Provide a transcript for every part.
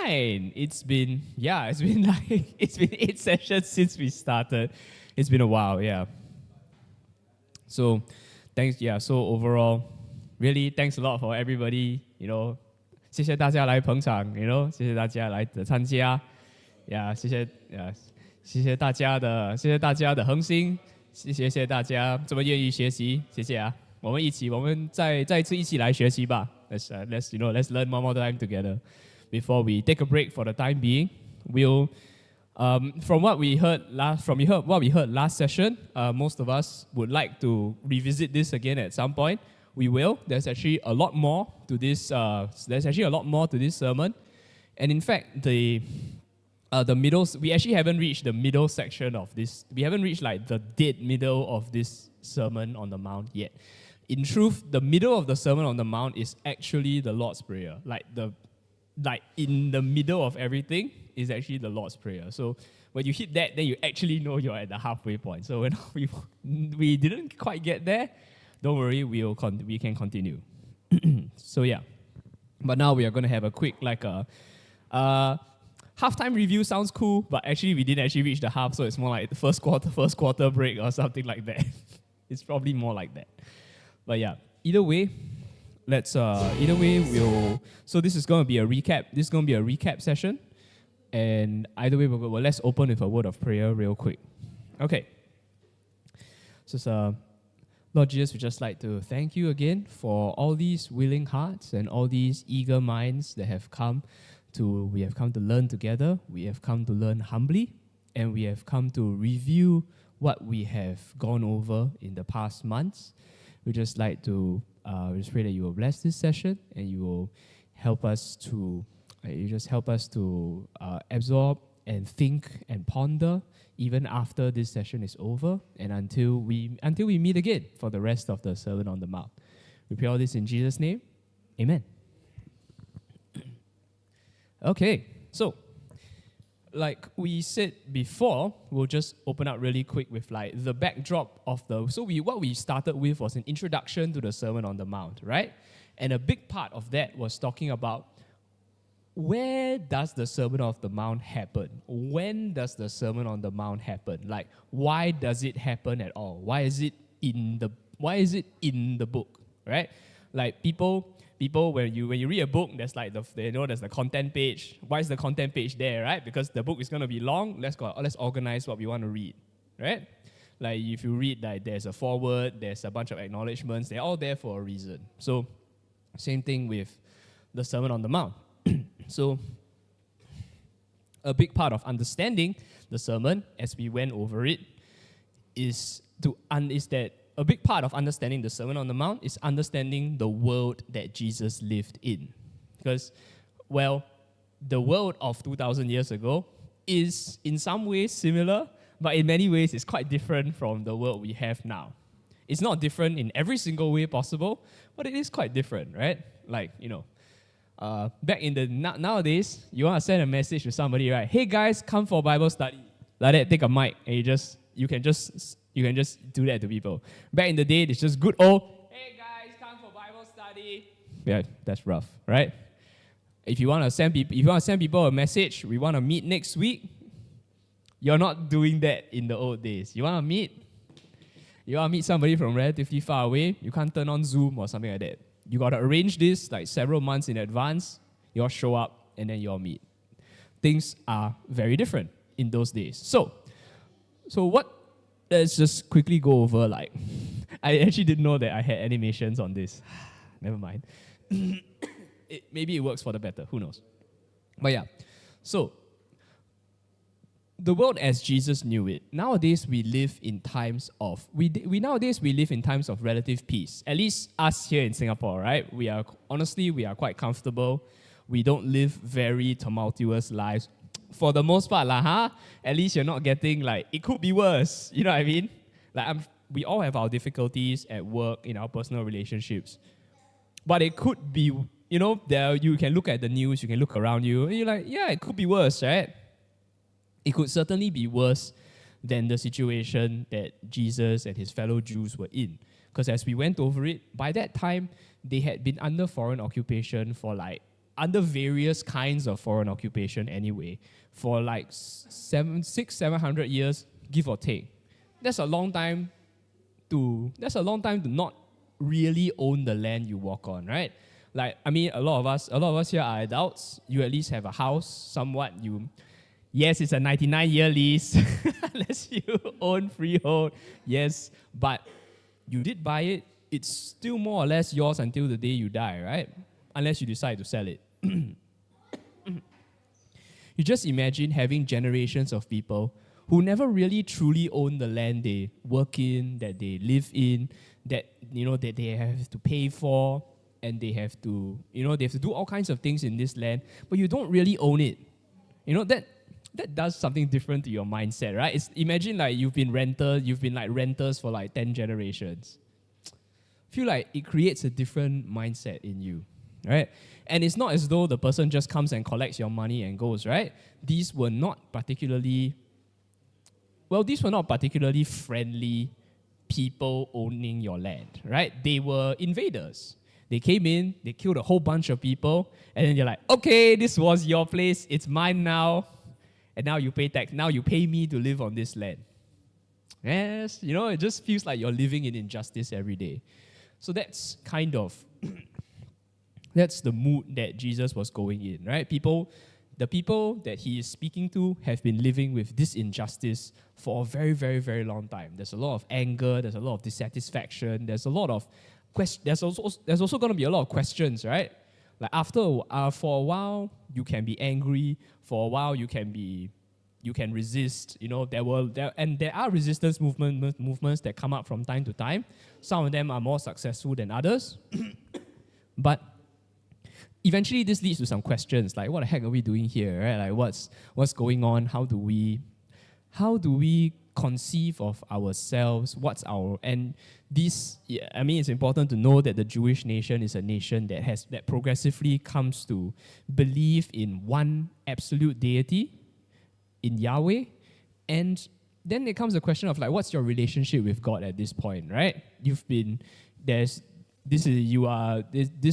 fine. It's been like it's been 8 sessions since we started. It's been a while, yeah. So thanks, yeah. So overall, really thanks a lot for everybody. 谢谢大家来捧场。谢谢大家来的参加。谢谢大家的恒心，谢谢大家这么愿意学习，谢谢啊。我们再一次一起来学习吧。Let's learn one more time together before we take a break for the time being. We'll from what we heard last session, most of us would like to revisit this again at some point. We will. There's actually a lot more to this. Sermon, and in fact, the middle. We actually haven't reached the middle section of this. We haven't reached like the dead middle of this Sermon on the Mount yet. In truth, the middle of the Sermon on the Mount is actually the Lord's Prayer. Like in the middle of everything is actually the Lord's Prayer. So when you hit that, then you actually know you're at the halfway point. So when we didn't quite get there, don't worry, we can continue. So yeah, but now we are going to have a quick halftime review. Sounds cool, but actually we didn't actually reach the half, so it's more like the first quarter break or something like that. It's probably more like that. But yeah, either way, so this is going to be a recap. This is going to be a recap session. And either way, let's open with a word of prayer real quick. Okay. So, Lord Jesus, we just like to thank you again for all these willing hearts and all these eager minds that we have come to learn together. We have come to learn humbly, and we have come to review what we have gone over in the past months. We just like to just pray that you will bless this session, and you will help us to absorb and think and ponder even after this session is over, and until we meet again for the rest of the Sermon on the Mount. We pray all this in Jesus' name. Amen. Okay, so like we said before, we'll just open up really quick with like the backdrop of what we started with was an introduction to the Sermon on the Mount, right? And a big part of that was talking about where does the Sermon on the Mount happen? When does the Sermon on the Mount happen? Like, why does it happen at all? Why is it in the book, right? Like people when you read a book, there's like there's the content page. Why is the content page there, right? Because the book is going to be long. Let's organize what we want to read, right? Like if you read, like there's a foreword, there's a bunch of acknowledgements. They're all there for a reason. So same thing with the Sermon on the Mount. So a big part of understanding the sermon as we went over it is that a big part of understanding the Sermon on the Mount is understanding the world that Jesus lived in. Because, well, the world of 2,000 years ago is in some ways similar, but in many ways it's quite different from the world we have now. It's not different in every single way possible, but it is quite different, right? Like, back in nowadays, you want to send a message to somebody, right? Hey guys, come for Bible study. Like that, take a mic, and you can just do that to people. Back in the day, it's just good old, hey guys, come for Bible study. Yeah, that's rough, right? If you want to send people a message, we want to meet next week. You're not doing that in the old days. You want to meet somebody from relatively far away. You can't turn on Zoom or something like that. You got to arrange this like several months in advance. You all show up and then you all meet. Things are very different in those days. So let's just quickly go over like, I actually didn't know that I had animations on this. Never mind. Maybe it works for the better. Who knows? But yeah. So the world as Jesus knew it. Nowadays we live in times of relative peace. At least us here in Singapore, right? We are quite comfortable. We don't live very tumultuous lives. For the most part, at least you're not getting like, it could be worse. You know what I mean? Like we all have our difficulties at work, in our personal relationships. But it could be, there you can look at the news, you can look around you, and you're like, yeah, it could be worse, right? It could certainly be worse than the situation that Jesus and his fellow Jews were in. Because as we went over it, by that time, they had been under foreign occupation for like under various kinds of foreign occupation anyway, for like 700 years, give or take. That's a long time to not really own the land you walk on, right? Like, I mean, a lot of us here are adults. You at least have a house, somewhat. Yes, it's a 99-year lease, unless you own freehold. Yes, but you did buy it. It's still more or less yours until the day you die, right? Unless you decide to sell it. You just imagine having generations of people who never really truly own the land they work in, that they live in, that that they have to pay for, and they have to do all kinds of things in this land, but you don't really own it. That does something different to your mindset, right? Imagine like you've been like renters for like 10 generations. I feel like it creates a different mindset in you, right? And it's not as though the person just comes and collects your money and goes, right? These were not particularly friendly people owning your land, right? They were invaders. They came in, they killed a whole bunch of people, and then you're like, okay, this was your place, it's mine now, and now you pay tax, now you pay me to live on this land. Yes, it just feels like you're living in injustice every day. So that's kind of, that's the mood that Jesus was going in, right? The people that he is speaking to have been living with this injustice for a very, very, very long time. There's a lot of anger, there's a lot of dissatisfaction, there's also going to be a lot of questions, right? Like for a while, you can be angry. For a while, you can resist. There are resistance movements that come up from time to time. Some of them are more successful than others. But eventually, this leads to some questions like, what the heck are we doing here, right? Like, what's going on? How do we conceive of ourselves? It's important to know that the Jewish nation is a nation that progressively comes to believe in one absolute deity, in Yahweh, and then it comes the question of like, what's your relationship with God at this point, right? This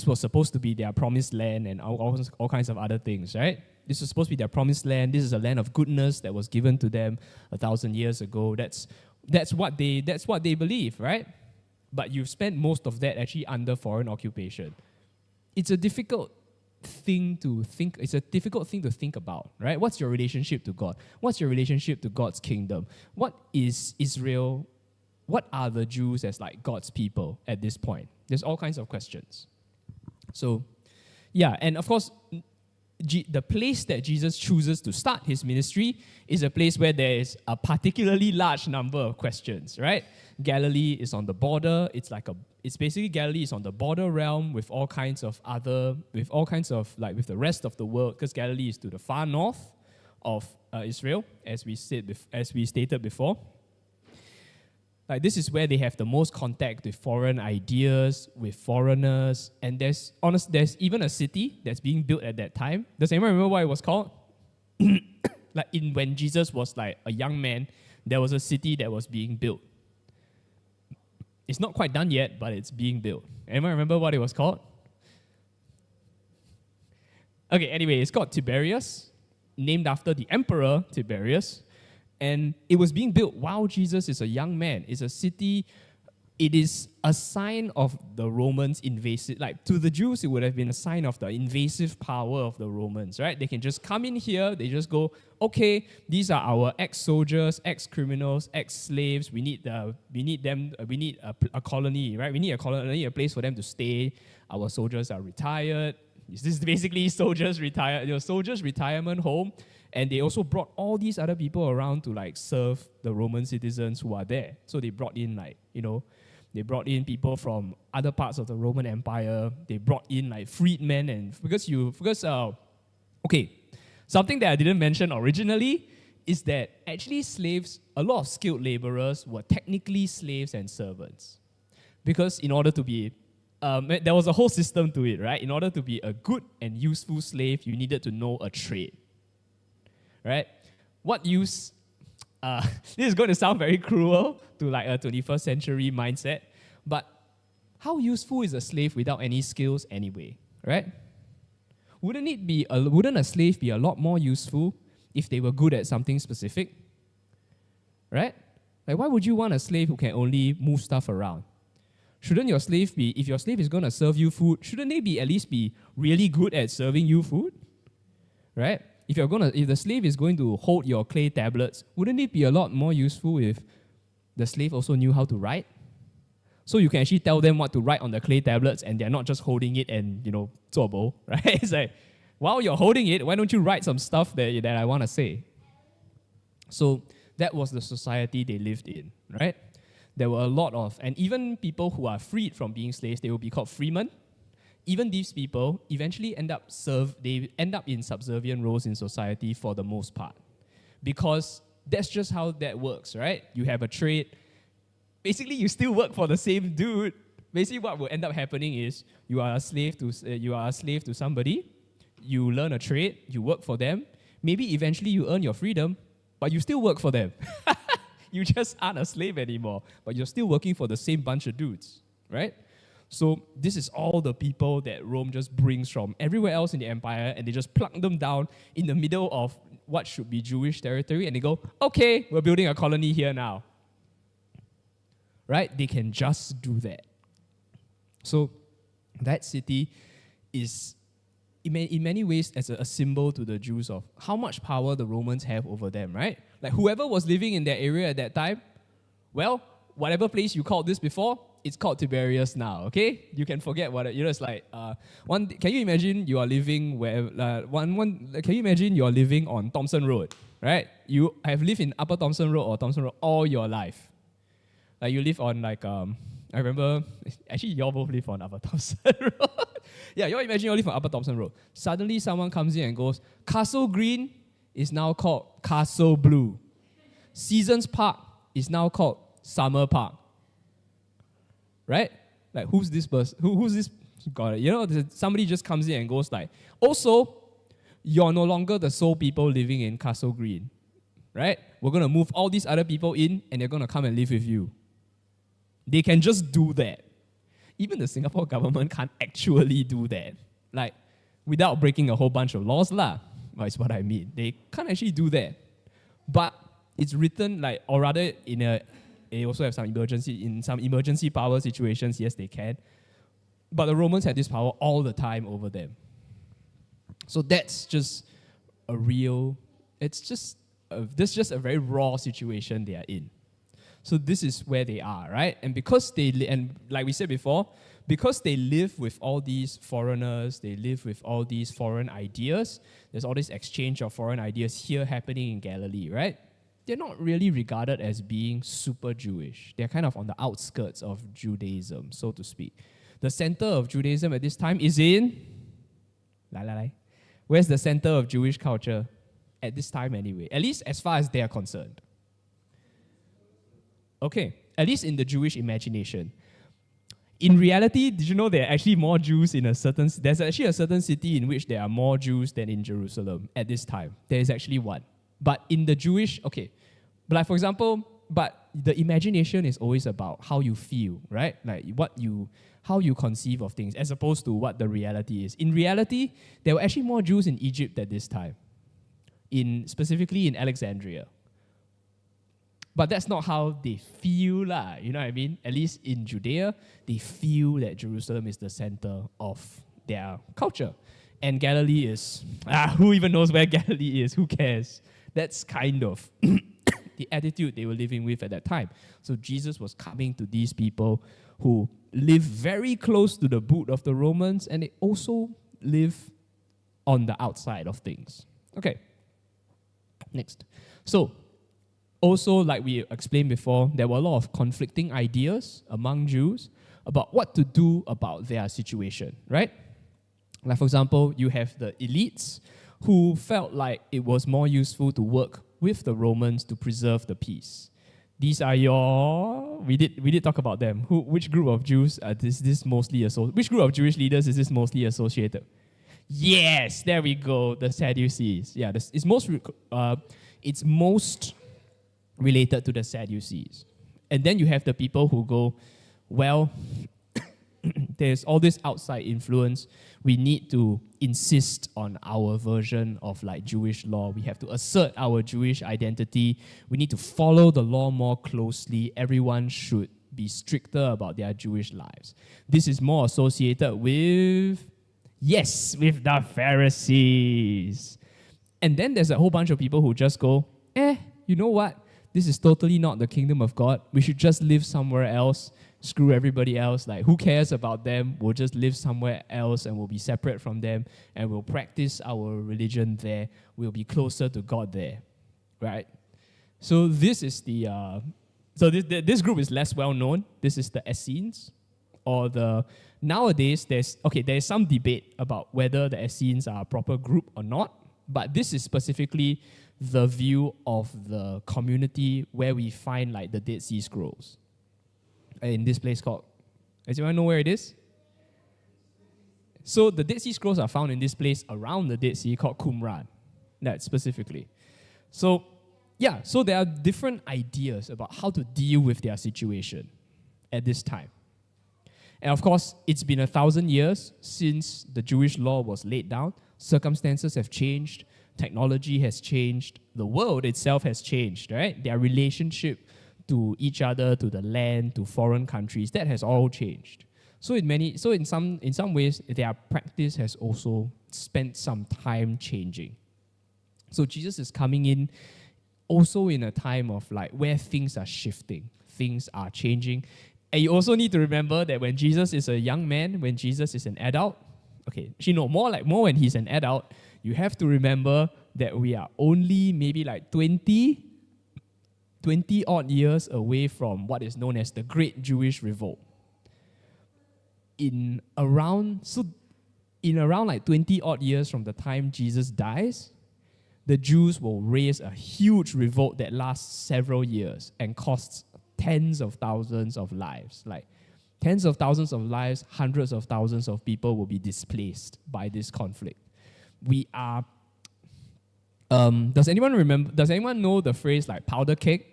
was supposed to be their promised land and all kinds of other things, right? This was supposed to be their promised land. This is a land of goodness that was given to them 1,000 years ago. That's what they believe, right? But you've spent most of that actually under foreign occupation. It's a difficult thing to think. It's a difficult thing to think about, right? What's your relationship to God? What's your relationship to God's kingdom? What is Israel? What are the Jews as like God's people at this point? There's all kinds of questions. So, yeah, and of course, the place that Jesus chooses to start his ministry is a place where there is a particularly large number of questions, right? Galilee is on the border. It's basically Galilee is on the border realm with the rest of the world, because Galilee is to the far north of Israel, as we stated before. Like, this is where they have the most contact with foreign ideas, with foreigners, and there's even a city that's being built at that time. Does anyone remember what it was called? When Jesus was like a young man, there was a city that was being built. It's not quite done yet, but it's being built. Anyone remember what it was called? Okay, anyway, it's called Tiberias, named after the emperor Tiberius. And it was being built while Jesus is a young man. It's a city. It is a sign of the Romans' invasive. Like, to the Jews, it would have been a sign of the invasive power of the Romans, right? They can just come in here. They just go, okay, these are our ex-soldiers, ex-criminals, ex-slaves. We need them. We need a colony, right? We need a colony, a place for them to stay. Our soldiers are retired. This is basically soldiers' retirement home. And they also brought all these other people around to like serve the Roman citizens who are there. So they brought in they brought in people from other parts of the Roman Empire. They brought in like freedmen, and something that I didn't mention originally is that actually slaves, a lot of skilled laborers were technically slaves and servants. Because in order to be there was a whole system to it, right? In order to be a good and useful slave, you needed to know a trade. Right? What use? This is going to sound very cruel to like a 21st century mindset, but how useful is a slave without any skills anyway? Right? wouldn't a slave be a lot more useful if they were good at something specific? Right? Like, why would you want a slave who can only move stuff around? Shouldn't your slave be, if your slave is going to serve you food, shouldn't they be at least be really good at serving you food? Right? If the slave is going to hold your clay tablets, wouldn't it be a lot more useful if the slave also knew how to write? So you can actually tell them what to write on the clay tablets and they're not just holding it and, 做bo, right? It's like, while you're holding it, why don't you write some stuff that I want to say? So that was the society they lived in, right? There were a lot of, and even people who are freed from being slaves, they will be called freemen. Even these people eventually end up in subservient roles in society for the most part. Because that's just how that works, right? You have a trade. Basically, you still work for the same dude. Basically, what will end up happening is you are a slave to somebody. You learn a trade. You work for them. Maybe eventually you earn your freedom, but you still work for them. You just aren't a slave anymore, but you're still working for the same bunch of dudes, right? So this is all the people that Rome just brings from everywhere else in the empire, and they just plug them down in the middle of what should be Jewish territory, and they go, okay, we're building a colony here now. Right? They can just do that. So that city is, in many ways, as a symbol to the Jews of how much power the Romans have over them, right? Like whoever was living in that area at that time, well, whatever place you called this before, it's called Tiberias now, okay? You can forget what it's like. Can you imagine you are living can you imagine you're living on Thompson Road, right? You have lived in Upper Thompson Road or Thompson Road all your life. Like you live on I remember, actually you all both live on Upper Thompson Road. Yeah, you all imagine you all live on Upper Thompson Road. Suddenly someone comes in and goes, Castle Green is now called Castle Blue. Seasons Park is now called Summer Park. Right? Like, who's this person? Who's this guy? Somebody just comes in and goes like, also, you're no longer the sole people living in Castle Green. Right? We're going to move all these other people in and they're going to come and live with you. They can just do that. Even the Singapore government can't actually do that. Like, without breaking a whole bunch of laws lah. That's what I mean. They can't actually do that. But it's written like, or rather they also have some emergency power situations, yes they can. But the Romans had this power all the time over them. So that's just this is just a very raw situation they are in. So this is where they are, right? And because and like we said before, because they live with all these foreigners, they live with all these foreign ideas, there's all this exchange of foreign ideas here happening in Galilee, right? They're not really regarded as being super Jewish. They're kind of on the outskirts of Judaism, so to speak. The center of Judaism at this time is in... Where's the center of Jewish culture? At this time anyway. At least as far as they are concerned. Okay, at least in the Jewish imagination. In reality, did you know there are actually more Jews there's actually a certain city in which there are more Jews than in Jerusalem at this time. There is actually one. But in the Jewish, but like for example, but the imagination is always about how you feel, right? Like how you conceive of things as opposed to what the reality is. In reality, there were actually more Jews in Egypt at this time, specifically in Alexandria. But that's not how they feel lah, you know what I mean? At least in Judea, they feel that Jerusalem is the center of their culture. And Galilee is, who even knows where Galilee is? Who cares? That's kind of the attitude they were living with at that time. So Jesus was coming to these people who live very close to the boot of the Romans, and they also live on the outside of things. Okay, next. So, also, like we explained before, there were a lot of conflicting ideas among Jews about what to do about their situation, right? Like, for example, you have the elites who felt like it was more useful to work with the Romans to preserve the peace. These are we did talk about them. Which group of Jews which group of Jewish leaders is this mostly associated? Yes, there we go, the Sadducees. Yeah, it's most related to the Sadducees. And then you have the people who go, well, there's all this outside influence. We need to insist on our version of like Jewish law. We have to assert our Jewish identity. We need to follow the law more closely. Everyone should be stricter about their Jewish lives. This is more associated with, yes, with the Pharisees. And then there's a whole bunch of people who just go, you know what? This is totally not the kingdom of God. We should just live somewhere else. Screw everybody else. Like, who cares about them? We'll just live somewhere else and we'll be separate from them and we'll practice our religion there. We'll be closer to God there, right? So this is the this group is less well known. This is the Essenes, or nowadays there's some debate about whether the Essenes are a proper group or not. But this is specifically the view of the community where we find like the Dead Sea Scrolls. In this place called, does anyone know where it is? So the Dead Sea Scrolls are found in this place around the Dead Sea called Qumran, that specifically. So there are different ideas about how to deal with their situation at this time. And of course, it's been 1,000 years since the Jewish law was laid down. Circumstances have changed, technology has changed, the world itself has changed, right? Their relationship to each other, to the land, to foreign countries, that has all changed. So in some ways, their practice has also spent some time changing. So Jesus is coming in also in a time of like where things are shifting, things are changing. And you also need to remember that when Jesus is a young man, when Jesus is an adult, more when he's an adult, you have to remember that we are only maybe like 20 odd years away from what is known as the Great Jewish Revolt. In around like 20 odd years from the time Jesus dies, the Jews will raise a huge revolt that lasts several years and costs tens of thousands of lives. Like tens of thousands of lives, hundreds of thousands of people will be displaced by this conflict. We are. Does anyone know the phrase like powder keg?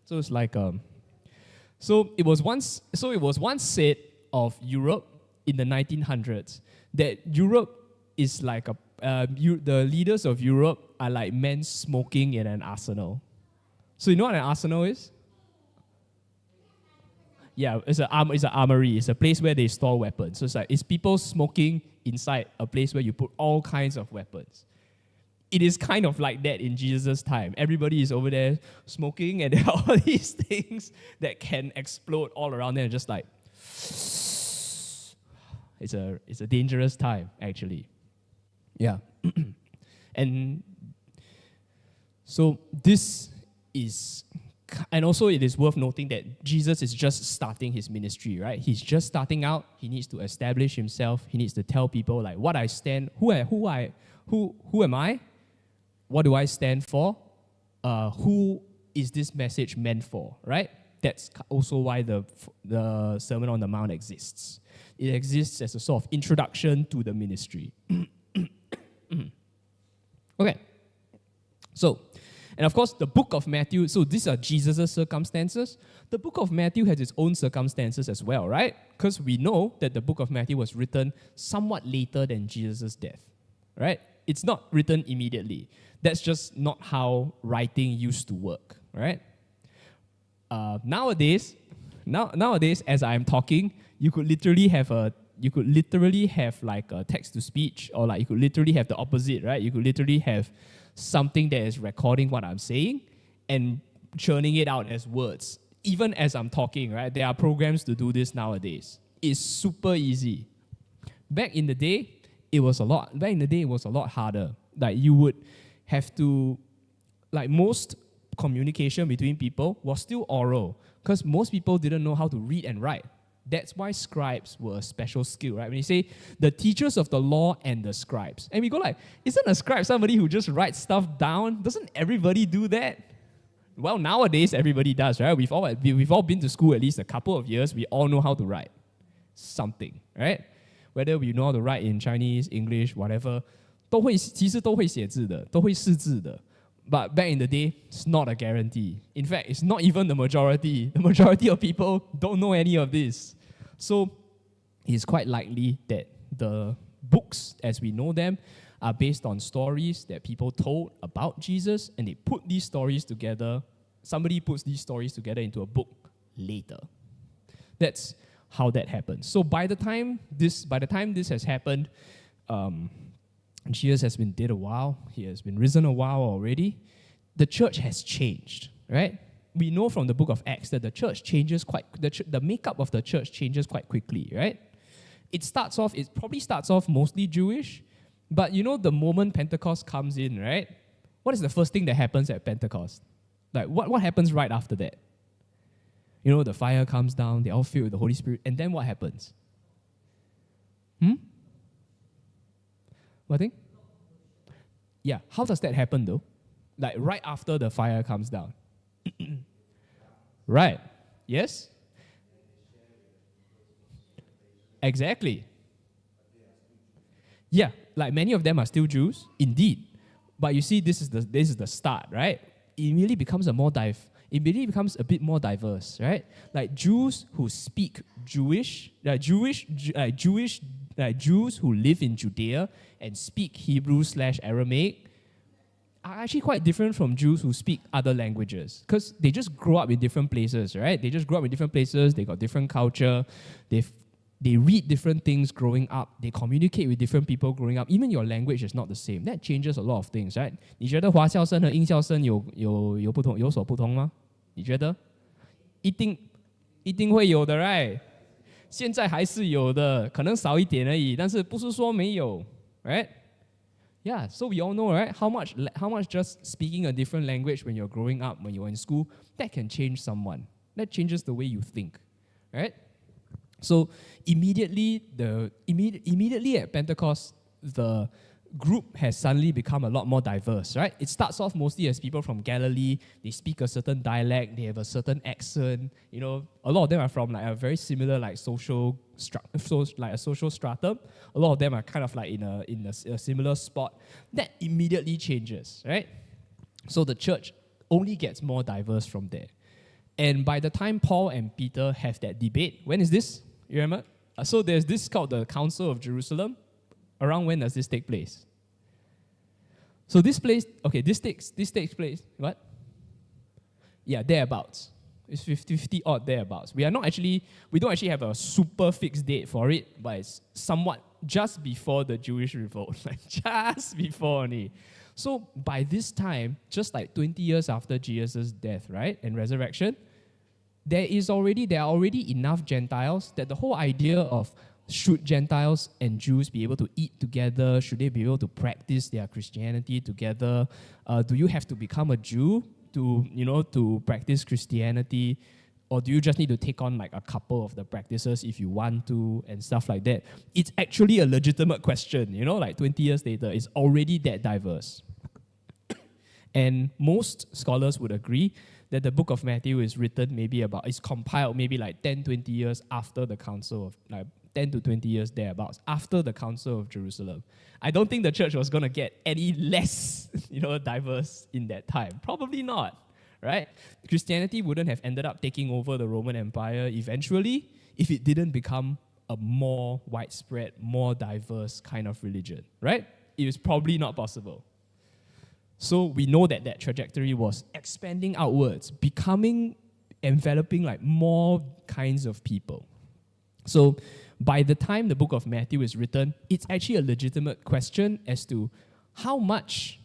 So it's like it was once said of Europe in the 1900s that Europe is like the leaders of Europe are like men smoking in an arsenal. So you know what an arsenal is? Yeah, it's an armory. It's a place where they store weapons. So it's people smoking inside a place where you put all kinds of weapons. It is kind of like that in Jesus' time. Everybody is over there smoking, and there are all these things that can explode all around them. Just like it's a dangerous time, actually. Yeah, and so this is. And also it is worth noting that Jesus is just starting his ministry, right? He's just starting out. He needs to establish himself. He needs to tell people like what I stand, who am I? What do I stand for? Who is this message meant for, right? That's also why the Sermon on the Mount exists. It exists as a sort of introduction to the ministry. Okay. So, and of course, the book of Matthew, so these are Jesus' circumstances. The book of Matthew has its own circumstances as well, right? Because we know that the book of Matthew was written somewhat later than Jesus' death, right? It's not written immediately. That's just not how writing used to work, right? Nowadays, as I'm talking, you could literally have like a text-to-speech, or like you could literally have the opposite, right? You could literally have something that is recording what I'm saying and churning it out as words. Even as I'm talking, right? There are programs to do this nowadays. It's super easy. Back in the day, it was a lot harder. Like you would have to, like most communication between people was still oral because most people didn't know how to read and write. That's why scribes were a special skill, right? When you say the teachers of the law and the scribes, and we go like, isn't a scribe somebody who just writes stuff down? Doesn't everybody do that? Well, nowadays everybody does, right? We've all been to school at least a couple of years. We all know how to write something, right? Whether we know how to write in Chinese, English, whatever, 其实都会写字的，都会识字的。But back in the day, it's not a guarantee. In fact, it's not even the majority. The majority of people don't know any of this. So it's quite likely that the books, as we know them, are based on stories that people told about Jesus, and they put these stories together. Somebody puts these stories together into a book later. That's how that happens. So by the time this has happened, Jesus has been dead a while. He has been risen a while already. The church has changed, right? We know from the book of Acts that the church changes the makeup of the church changes quite quickly, right? It probably starts off mostly Jewish, but the moment Pentecost comes in, right? What is the first thing that happens at Pentecost? Like, what happens right after that? The fire comes down, they all filled with the Holy Spirit, and then what happens? What thing? Yeah, how does that happen though? Like right after the fire comes down. Right. Yes? Exactly. Yeah, like many of them are still Jews, indeed. But you see, this is the start, right? It immediately becomes a bit more diverse, right? Like Jews who speak Jewish, Jews who live in Judea and speak Hebrew/Aramaic are actually quite different from Jews who speak other languages, because they just grow up in different places, right? They just grow up in different places, they got different culture, they read different things growing up, they communicate with different people growing up. Even your language is not the same. That changes a lot of things, right? 你觉得华校声和英校声有所不同吗？你觉得？一定会有的 right？ 现在还是有的，可能少一点而已，但是不是说没有 right？ Yeah, so we all know, right? How much just speaking a different language when you're growing up, when you're in school, that can change someone. That changes the way you think, right? So immediately at Pentecost, the group has suddenly become a lot more diverse, right? It starts off mostly as people from Galilee. They speak a certain dialect. They have a certain accent. A lot of them are from like a very similar like social stratum. A lot of them are kind of like in a similar spot. That immediately changes, right? So the church only gets more diverse from there. And by the time Paul and Peter have that debate, when is this? You remember? So there's this called the Council of Jerusalem. Around when does this take place? So this takes place, what? Yeah, thereabouts. It's 50 odd thereabouts. We don't actually have a super fixed date for it, but it's somewhat just before the Jewish revolt, like just before only. So by this time, just like 20 years after Jesus' death, right, and resurrection, there are already enough Gentiles that the whole idea of should Gentiles and Jews be able to eat together? Should they be able to practice their Christianity together? Do you have to become a Jew to practice Christianity? Or do you just need to take on like a couple of the practices if you want to and stuff like that? It's actually a legitimate question, like 20 years later, it's already that diverse. And most scholars would agree that the book of Matthew is compiled maybe like 10, 20 years after the council of, like 10 to 20 years thereabouts, after the Council of Jerusalem. I don't think the church was going to get any less, diverse in that time. Probably not, right? Christianity wouldn't have ended up taking over the Roman Empire eventually if it didn't become a more widespread, more diverse kind of religion, right? It was probably not possible. So we know that trajectory was expanding outwards, enveloping like more kinds of people. So by the time the book of Matthew is written, it's actually a legitimate question as to how much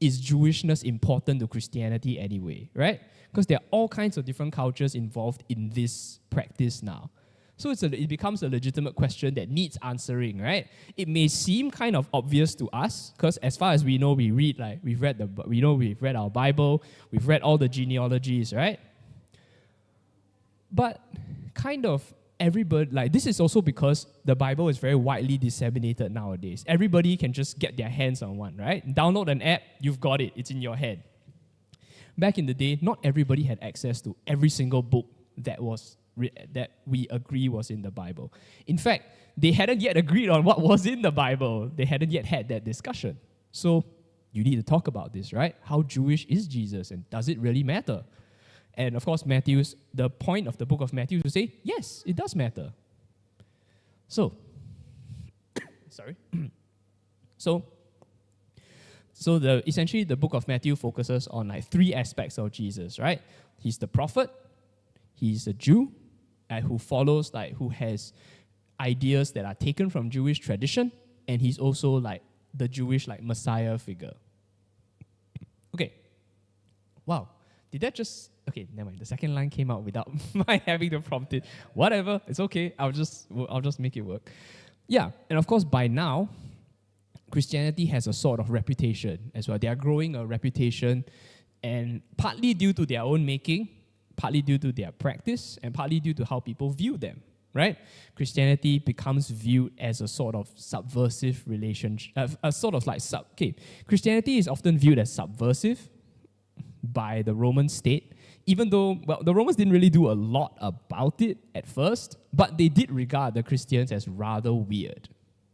is Jewishness important to Christianity anyway, right? Because there are all kinds of different cultures involved in this practice now. So it becomes a legitimate question that needs answering, right? It may seem kind of obvious to us, because as far as we know, we've read our Bible, we've read all the genealogies, right? But kind of everybody, like this is also because the Bible is very widely disseminated nowadays. Everybody can just get their hands on one, right? Download an app, you've got it, it's in your head. Back in the day, not everybody had access to every single book that we agree was in the Bible. In fact, they hadn't yet agreed on what was in the Bible. They hadn't yet had that discussion. So you need to talk about this, right? How Jewish is Jesus, and does it really matter? And of course, the point of the book of Matthew is to say, yes, it does matter. So, sorry. Essentially the book of Matthew focuses on like three aspects of Jesus, right? He's the prophet, he's a Jew, who has ideas that are taken from Jewish tradition, and he's also like the Jewish like Messiah figure. Okay. Wow. Did that just... Okay, never mind. The second line came out without my having to prompt it. Whatever, it's okay. I'll just make it work. Yeah, and of course by now, Christianity has a sort of reputation as well. They are growing a reputation, and partly due to their own making, partly due to their practice, and partly due to how people view them, right? Christianity becomes viewed as a sort of subversive relationship, Christianity is often viewed as subversive by the Roman state, even though, well, the Romans didn't really do a lot about it at first, but they did regard the Christians as rather weird,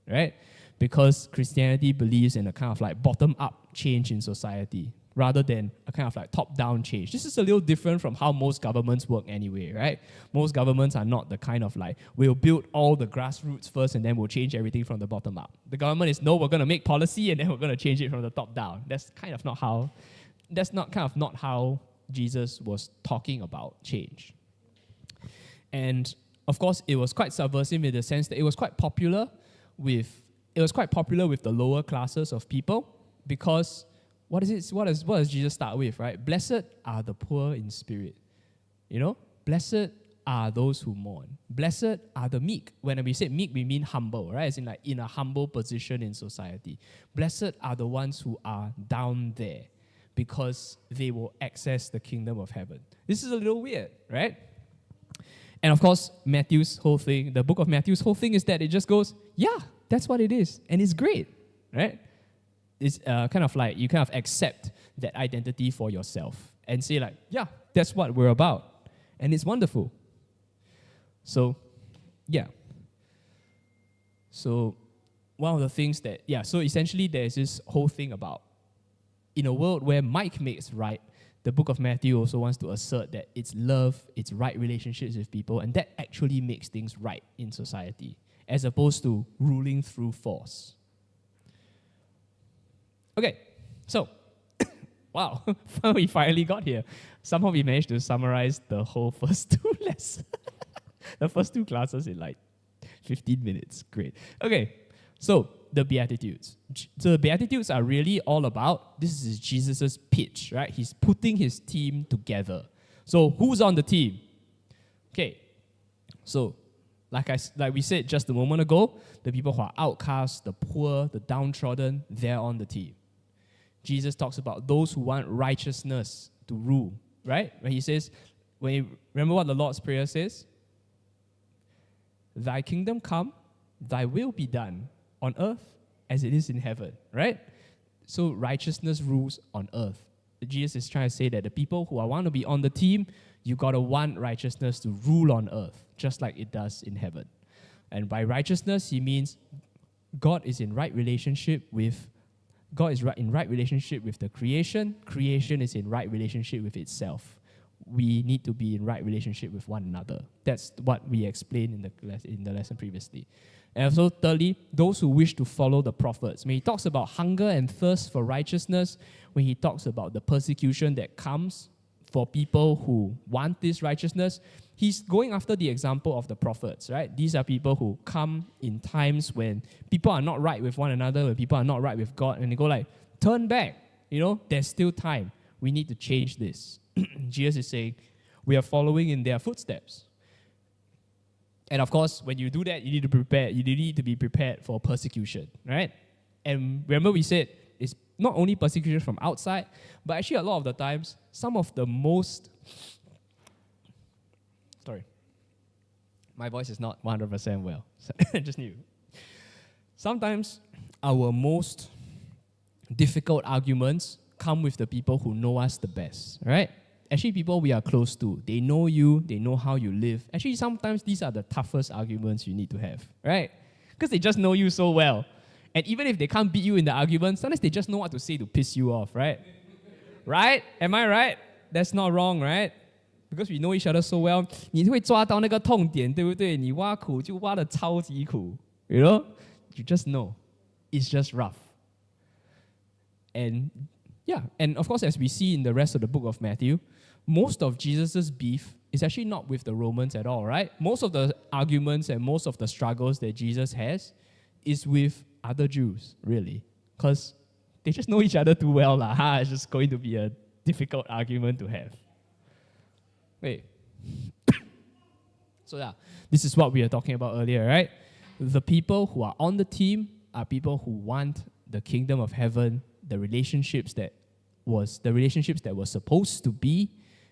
right? Because Christianity believes in a kind of like bottom-up change in society rather than a kind of like top-down change. This is a little different from how most governments work anyway, right? Most governments are not the kind of like, we'll build all the grassroots first and then we'll change everything from the bottom up. The government is, no, we're going to make policy and then we're going to change it from the top down. That's not how Jesus was talking about change. And of course, it was quite subversive in the sense that it was quite popular with the lower classes of people, because what does Jesus start with, right? Blessed are the poor in spirit. You know? Blessed are those who mourn. Blessed are the meek. When we say meek, we mean humble, right? As in like in a humble position in society. Blessed are the ones who are down there, because they will access the kingdom of heaven. This is a little weird, right? And of course, the book of Matthew's whole thing is that it just goes, yeah, that's what it is. And it's great, right? It's kind of like you kind of accept that identity for yourself and say like, yeah, that's what we're about. And it's wonderful. So, yeah. So, one of the things so essentially there's this whole thing about, in a world where Mike makes right, the book of Matthew also wants to assert that it's love, it's right relationships with people, and that actually makes things right in society, as opposed to ruling through force. Okay, so, wow, we finally got here. Somehow we managed to summarize the whole first two lessons, the first two classes in like 15 minutes. Great. Okay, so the Beatitudes. So the Beatitudes are really all about, this is Jesus' pitch, right? He's putting his team together. So who's on the team? Okay, so like we said just a moment ago, the people who are outcasts, the poor, the downtrodden, they're on the team. Jesus talks about those who want righteousness to rule, right? When he says, remember what the Lord's Prayer says? Thy kingdom come, thy will be done on earth as it is in heaven, right? So righteousness rules on earth. Jesus is trying to say that the people who want to be on the team, you got to want righteousness to rule on earth, just like it does in heaven. And by righteousness, he means God is in right relationship with the creation. Creation is in right relationship with itself. We need to be in right relationship with one another. That's what we explained in the lesson previously. And also, thirdly, those who wish to follow the prophets. When he talks about hunger and thirst for righteousness, when he talks about the persecution that comes for people who want this righteousness, he's going after the example of the prophets, right? These are people who come in times when people are not right with one another, when people are not right with God, and they go like, turn back, there's still time. We need to change this. Jesus is saying, we are following in their footsteps. And of course, when you do that, you need to be prepared for persecution, right? And remember we said, it's not only persecution from outside, but actually a lot of the times, some of the most... Sorry. My voice is not 100% well. Just knew. Sometimes our most difficult arguments come with the people who know us the best, right? Actually, people we are close to, they know you, they know how you live. Actually, sometimes these are the toughest arguments you need to have, right? Because they just know you so well. And even if they can't beat you in the argument, sometimes they just know what to say to piss you off, right? Right? Am I right? That's not wrong, right? Because we know each other so well. 你会抓到那个痛点，对不对？你挖苦就挖得超级苦 you know? You just know. It's just rough. And yeah, and of course, as we see in the rest of the book of Matthew, most of Jesus' beef is actually not with the Romans at all, right? Most of the arguments and most of the struggles that Jesus has is with other Jews, really. Because they just know each other too well. It's just going to be a difficult argument to have. Wait. So yeah, this is what we were talking about earlier, right? The people who are on the team are people who want the kingdom of heaven, the relationships that were supposed to be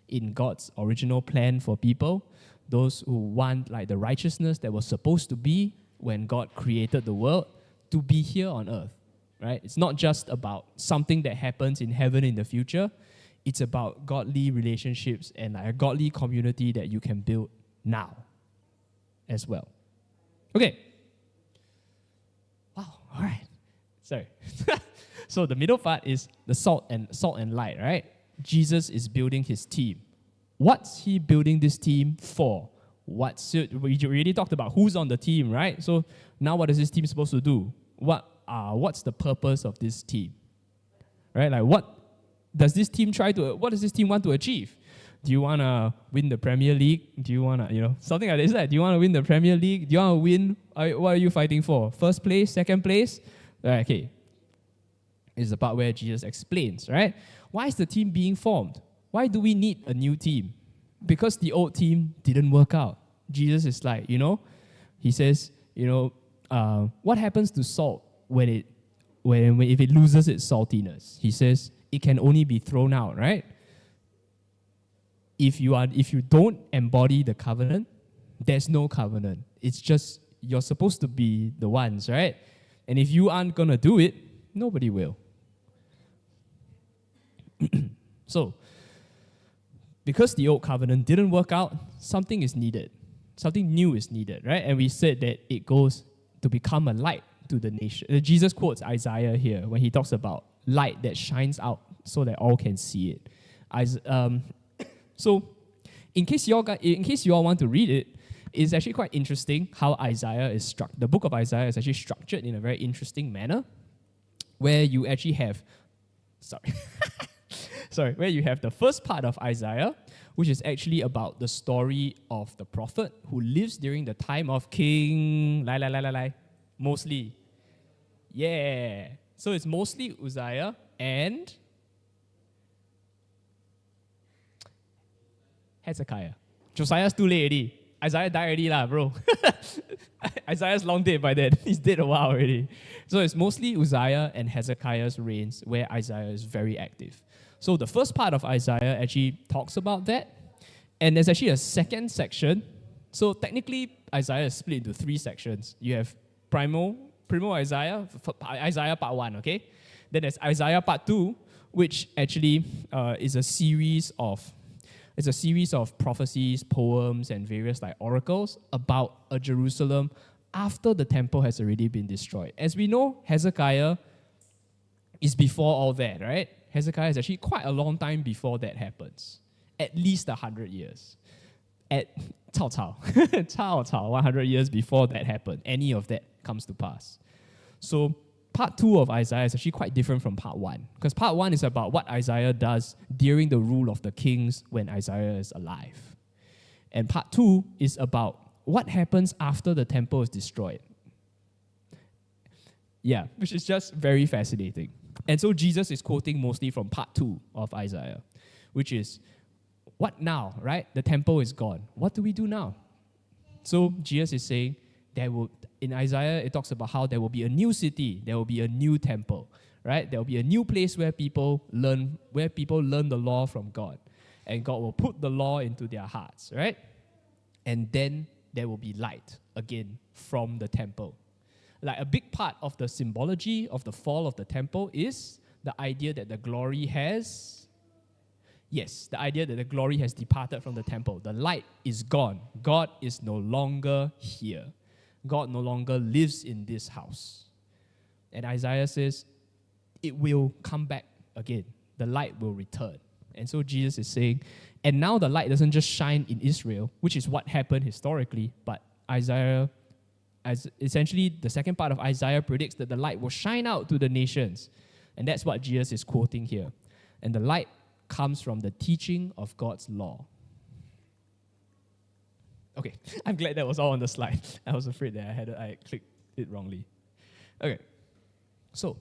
in God's original plan for people, those who want like the righteousness that was supposed to be when God created the world to be here on earth, right? It's not just about something that happens in heaven in the future. It's about godly relationships and like a godly community that you can build now as well. Okay. Wow, all right. Sorry. So the middle part is the salt and light, right? Jesus is building his team. What's he building this team for? We already talked about who's on the team, right? So now what is this team supposed to do? What's the purpose of this team? Right? Like what does this team want to achieve? Do you want to win the Premier League? Do you want to, something like this? Do you want to win the Premier League? Do you want to win? What are you fighting for? First place? Second place? Right, okay. It's the part where Jesus explains, right? Why is the team being formed? Why do we need a new team? Because the old team didn't work out. Jesus is like, he says, what happens to salt if it loses its saltiness? He says it can only be thrown out, right? If you don't embody the covenant, there's no covenant. It's just you're supposed to be the ones, right? And if you aren't gonna do it, nobody will. So, because the old covenant didn't work out, something is needed. Something new is needed, right? And we said that it goes to become a light to the nation. Jesus quotes Isaiah here when he talks about light that shines out so that all can see it. So, in case you all want to read it, it's actually quite interesting how Isaiah is structured. The book of Isaiah is actually structured in a very interesting manner, where you actually have, where you have the first part of Isaiah, which is actually about the story of the prophet who lives during the time of King mostly. Yeah. So it's mostly Uzziah and Hezekiah. Josiah's too late already. Isaiah died already lah, bro. Isaiah's long dead by then. He's dead a while already. So it's mostly Uzziah and Hezekiah's reigns where Isaiah is very active. So the first part of Isaiah actually talks about that. And there's actually a second section. So technically, Isaiah is split into three sections. You have Primo Isaiah part 1, okay? Then there's Isaiah part 2, which actually is a series of prophecies, poems, and various like oracles about a Jerusalem after the temple has already been destroyed. As we know, Hezekiah is before all that, right? Hezekiah is actually quite a long time before that happens. At least 100 years. At 100 years before that happened, any of that comes to pass. So part 2 of Isaiah is actually quite different from part 1. Because part 1 is about what Isaiah does during the rule of the kings when Isaiah is alive. And part 2 is about what happens after the temple is destroyed. Yeah, which is just very fascinating. And so Jesus is quoting mostly from part 2 of Isaiah, which is, what now, right? The temple is gone. What do we do now? So Jesus is saying, in Isaiah, it talks about how there will be a new city, there will be a new temple, right? There will be a new place where people learn the law from God. And God will put the law into their hearts, right? And then there will be light again from the temple. Like a big part of the symbology of the fall of the temple is the idea that the glory has departed from the temple. The light is gone. God is no longer here. God no longer lives in this house. And Isaiah says, it will come back again. The light will return. And so Jesus is saying, and now the light doesn't just shine in Israel, which is what happened historically, but Isaiah, as essentially the second part of Isaiah predicts that the light will shine out to the nations. And that's what Jesus is quoting here. And the light comes from the teaching of God's law. Okay, I'm glad that was all on the slide. I was afraid that I clicked it wrongly. Okay, so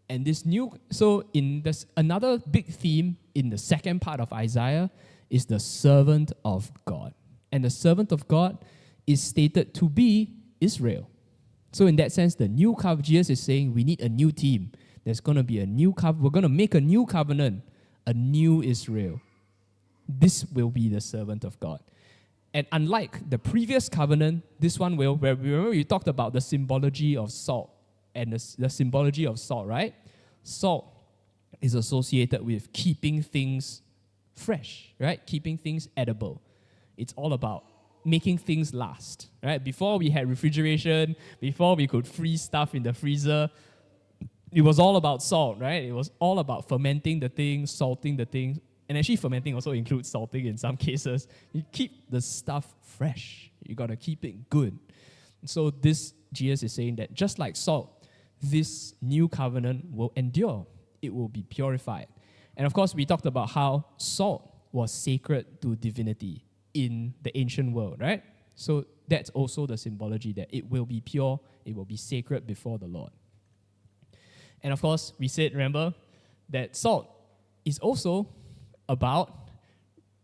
in this another big theme in the second part of Isaiah is the servant of God. And the servant of God is stated to be Israel. So in that sense, the new covenant, Jesus is saying we need a new team. There's going to be a new covenant. We're going to make a new covenant, a new Israel. This will be the servant of God. And unlike the previous covenant, this one will, where remember we talked about the symbology of salt and the symbology of salt, right? Salt is associated with keeping things fresh, right? Keeping things edible. It's all about making things last, right? Before we had refrigeration, before we could freeze stuff in the freezer, it was all about salt, right? It was all about fermenting the things, salting the things. And actually, fermenting also includes salting in some cases. You keep the stuff fresh. You got to keep it good. So this, Jesus is saying that just like salt, this new covenant will endure. It will be purified. And of course, we talked about how salt was sacred to divinity in the ancient world, right? So that's also the symbology that it will be pure, it will be sacred before the Lord. And of course, we said, remember, that salt is also about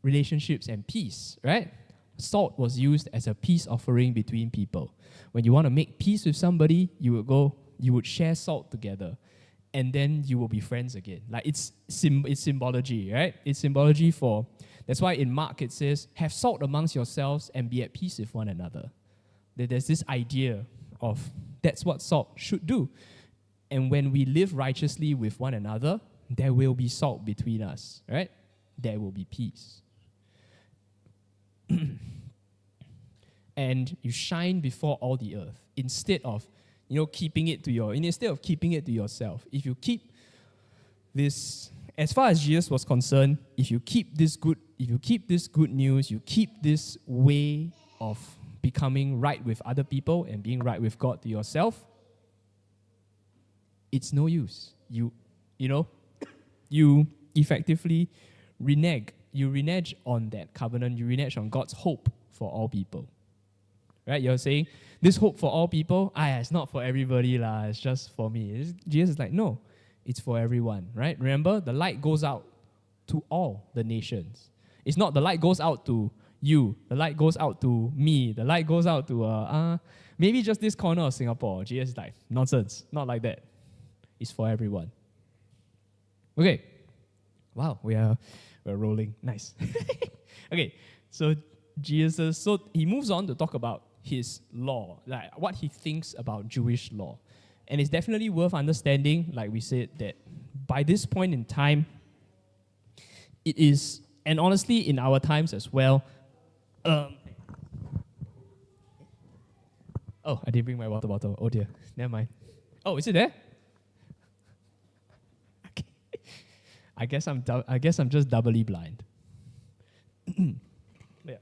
relationships and peace, right? Salt was used as a peace offering between people. When you want to make peace with somebody, you would share salt together, and then you will be friends again. Like it's symbology, right? It's symbology for, that's why in Mark it says, have salt amongst yourselves and be at peace with one another. There's this idea of that's what salt should do. And when we live righteously with one another, there will be salt between us, right? There will be peace. And you shine before all the earth instead of keeping it to yourself. If you keep this, as far as Jesus was concerned, if you keep this good news, you keep this way of becoming right with other people and being right with God to yourself, it's no use. You effectively renege. You renege on that covenant. You renege on God's hope for all people. Right? You're saying, this hope for all people, it's not for everybody, it's just for me. Jesus is like, no, it's for everyone. Right? Remember, the light goes out to all the nations. It's not the light goes out to you. The light goes out to me. The light goes out to maybe just this corner of Singapore. Jesus is like, nonsense. Not like that. It's for everyone. Okay. Wow, we're rolling. Nice. Okay, so Jesus, so he moves on to talk about his law, like what he thinks about Jewish law. And it's definitely worth understanding, like we said, that by this point in time, it is, and honestly in our times as well, oh, I didn't bring my water bottle. Oh dear, never mind. Oh, is it there? Okay. I guess I'm just doubly blind. Yeah.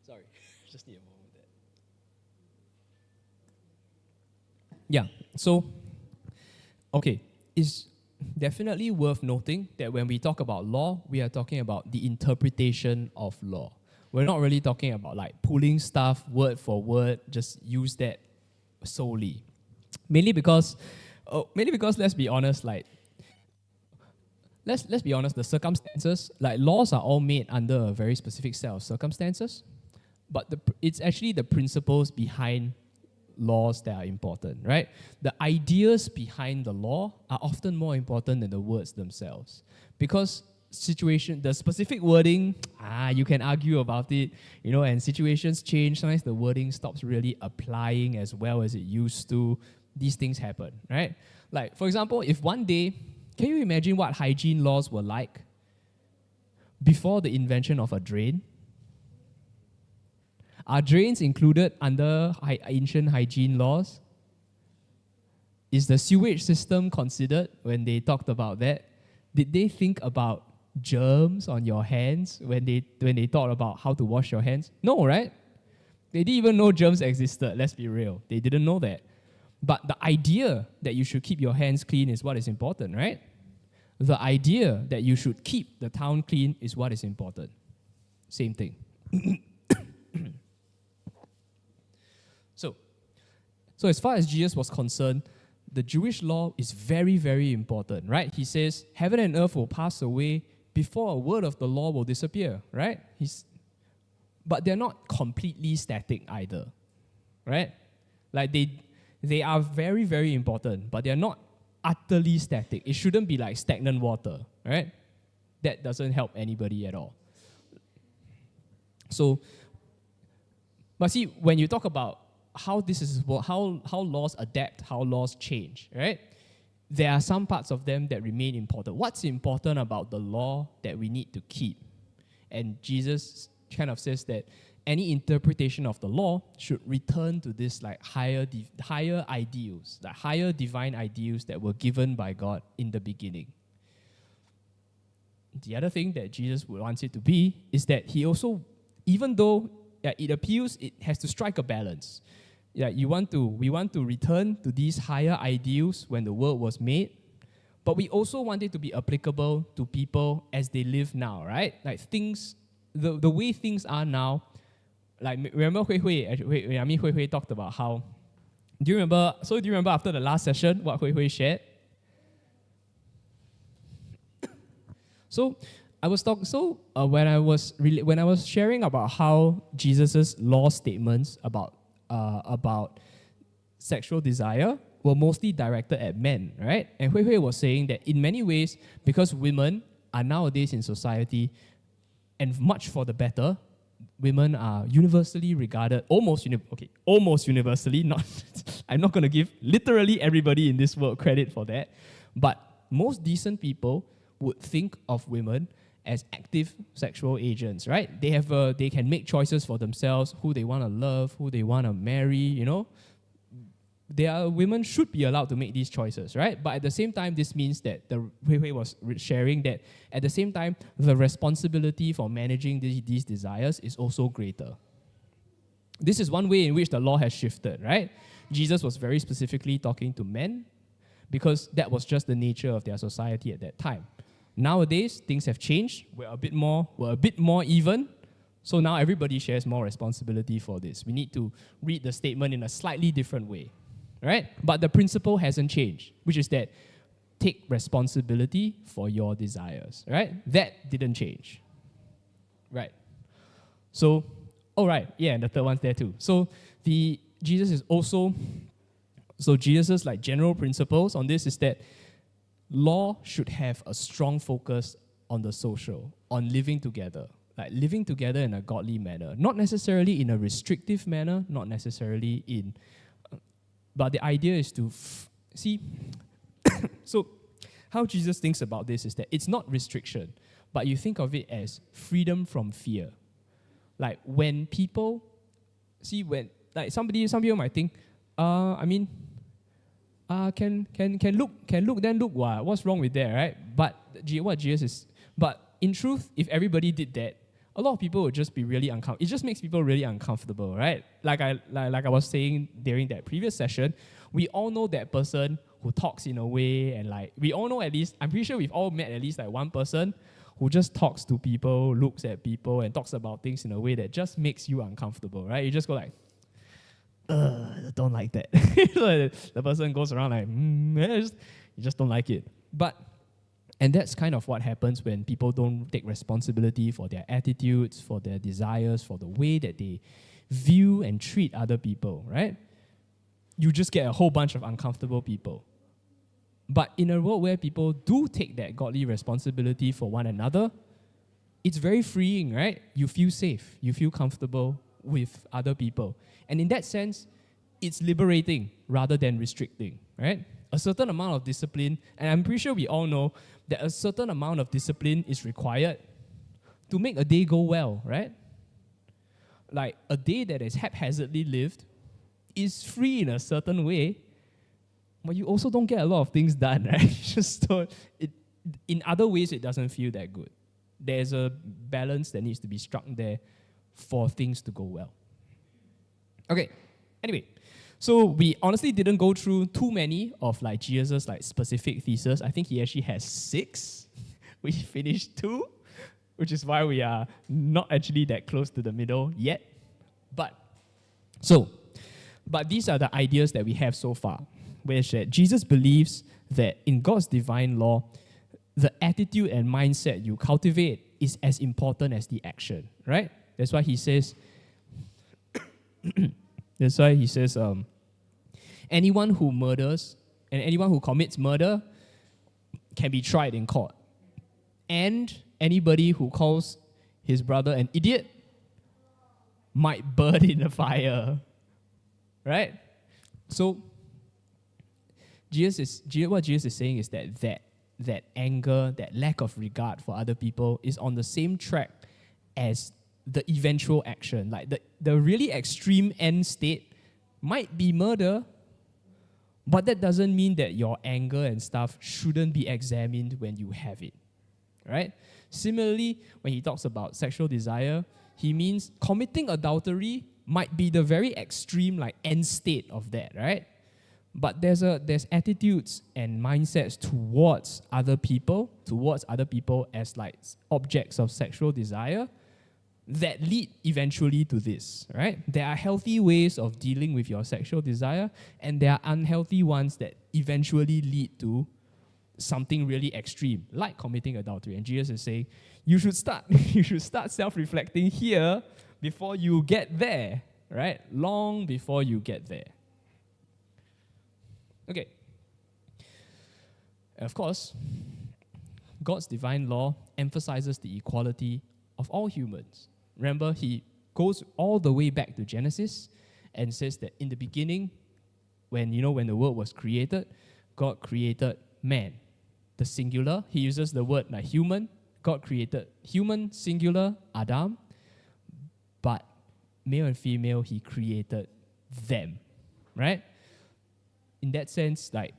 Sorry, just need a moment there. Yeah, so, okay, it's definitely worth noting that when we talk about law, we are talking about the interpretation of law. We're not really talking about like pulling stuff word for word, just use that solely. Mainly because let's be honest, like, let's be honest, the circumstances, like laws are all made under a very specific set of circumstances, but it's actually the principles behind laws that are important, right? The ideas behind the law are often more important than the words themselves. Because the specific wording, you can argue about it, and situations change. Sometimes the wording stops really applying as well as it used to. These things happen, right? Like, for example, if one day, can you imagine what hygiene laws were like before the invention of a drain? Are drains included under ancient hygiene laws? Is the sewage system considered when they talked about that? Did they think about germs on your hands when they thought about how to wash your hands? No, right? They didn't even know germs existed, let's be real. They didn't know that. But the idea that you should keep your hands clean is what is important, right? The idea that you should keep the town clean is what is important. Same thing. So as far as Jesus was concerned, the Jewish law is very, very important, right? He says, heaven and earth will pass away before a word of the law will disappear, right? But they're not completely static either, right? Like they are very, very important, but they're not utterly static. It shouldn't be like stagnant water, right? That doesn't help anybody at all. So, but see, when you talk about how laws adapt, how laws change, right? There are some parts of them that remain important. What's important about the law that we need to keep? And Jesus kind of says that any interpretation of the law should return to this like higher ideals, like higher divine ideals that were given by God in the beginning. The other thing that Jesus wants it to be is that he also, even though it appeals, it has to strike a balance. We want to return to these higher ideals when the world was made, but we also want it to be applicable to people as they live now, right? Like things, the way things are now. Like remember Hui Hui talked about how. Do you remember after the last session what Hui Hui shared? When I was sharing about how Jesus's law statements about sexual desire were mostly directed at men, right? And Hui Hui was saying that in many ways, because women are nowadays in society, and much for the better, women are universally regarded, almost universally, not I'm not going to give literally everybody in this world credit for that, but most decent people would think of women as active sexual agents, right? They can make choices for themselves, who they want to love, who they want to marry, you know. Women should be allowed to make these choices, right? But at the same time, this means that Hui Hui was sharing that at the same time, the responsibility for managing these desires is also greater. This is one way in which the law has shifted, right? Jesus was very specifically talking to men because that was just the nature of their society at that time. Nowadays, things have changed. We're a bit more even. So now everybody shares more responsibility for this. We need to read the statement in a slightly different way, right? But the principle hasn't changed, which is that take responsibility for your desires, right? That didn't change, right? So, and the third one's there too. So Jesus's like general principles on this is that law should have a strong focus on the social, on living together, like living together in a godly manner, not necessarily in a restrictive manner, not necessarily in, but the idea is to see. So, how Jesus thinks about this is that it's not restriction, but you think of it as freedom from fear. Like when people some people might think, can look then look what? What's wrong with that, right? But in truth, if everybody did that, a lot of people would just be really uncomfortable. It just makes people really uncomfortable, right? Like I was saying during that previous session, we all know that person who talks in a way, and like we all know at least, I'm pretty sure we've all met at least like one person who just talks to people, looks at people, and talks about things in a way that just makes you uncomfortable, right? You just go like, don't like that. The person goes around like, you just don't like it. And that's kind of what happens when people don't take responsibility for their attitudes, for their desires, for the way that they view and treat other people, right? You just get a whole bunch of uncomfortable people. But in a world where people do take that godly responsibility for one another, it's very freeing, right? You feel safe, you feel comfortable with other people. And in that sense, it's liberating rather than restricting, right? A certain amount of discipline, and I'm pretty sure we all know that a certain amount of discipline is required to make a day go well, right? like a day that is haphazardly lived is free in a certain way, but you also don't get a lot of things done, right? Just don't, in other ways, it doesn't feel that good. There's a balance that needs to be struck there for things to go well. Okay, anyway, so we honestly didn't go through too many of like Jesus' like specific theses. I think he actually has 6. We finished 2, which is why we are not actually that close to the middle yet. But these are the ideas that we have so far, which that Jesus believes that in God's divine law, the attitude and mindset you cultivate is as important as the action, right? That's why he says, anyone who murders and anyone who commits murder can be tried in court. And anybody who calls his brother an idiot might burn in the fire, right? So what Jesus is saying is that anger, that lack of regard for other people is on the same track as the eventual action. Like the really extreme end state might be murder, but that doesn't mean that your anger and stuff shouldn't be examined when you have it, right? Similarly, when he talks about sexual desire, he means committing adultery might be the very extreme like end state of that, right? But there's attitudes and mindsets towards other people as like objects of sexual desire that lead eventually to this, right? There are healthy ways of dealing with your sexual desire, and there are unhealthy ones that eventually lead to something really extreme, like committing adultery. And Jesus is saying, you should start self-reflecting here before you get there, right? Long before you get there. Okay. And of course, God's divine law emphasizes the equality of all humans. Remember, he goes all the way back to Genesis and says that in the beginning, when the world was created, God created man, the singular. He uses the word like human. God created human, singular, Adam. But male and female, he created them, right? In that sense, like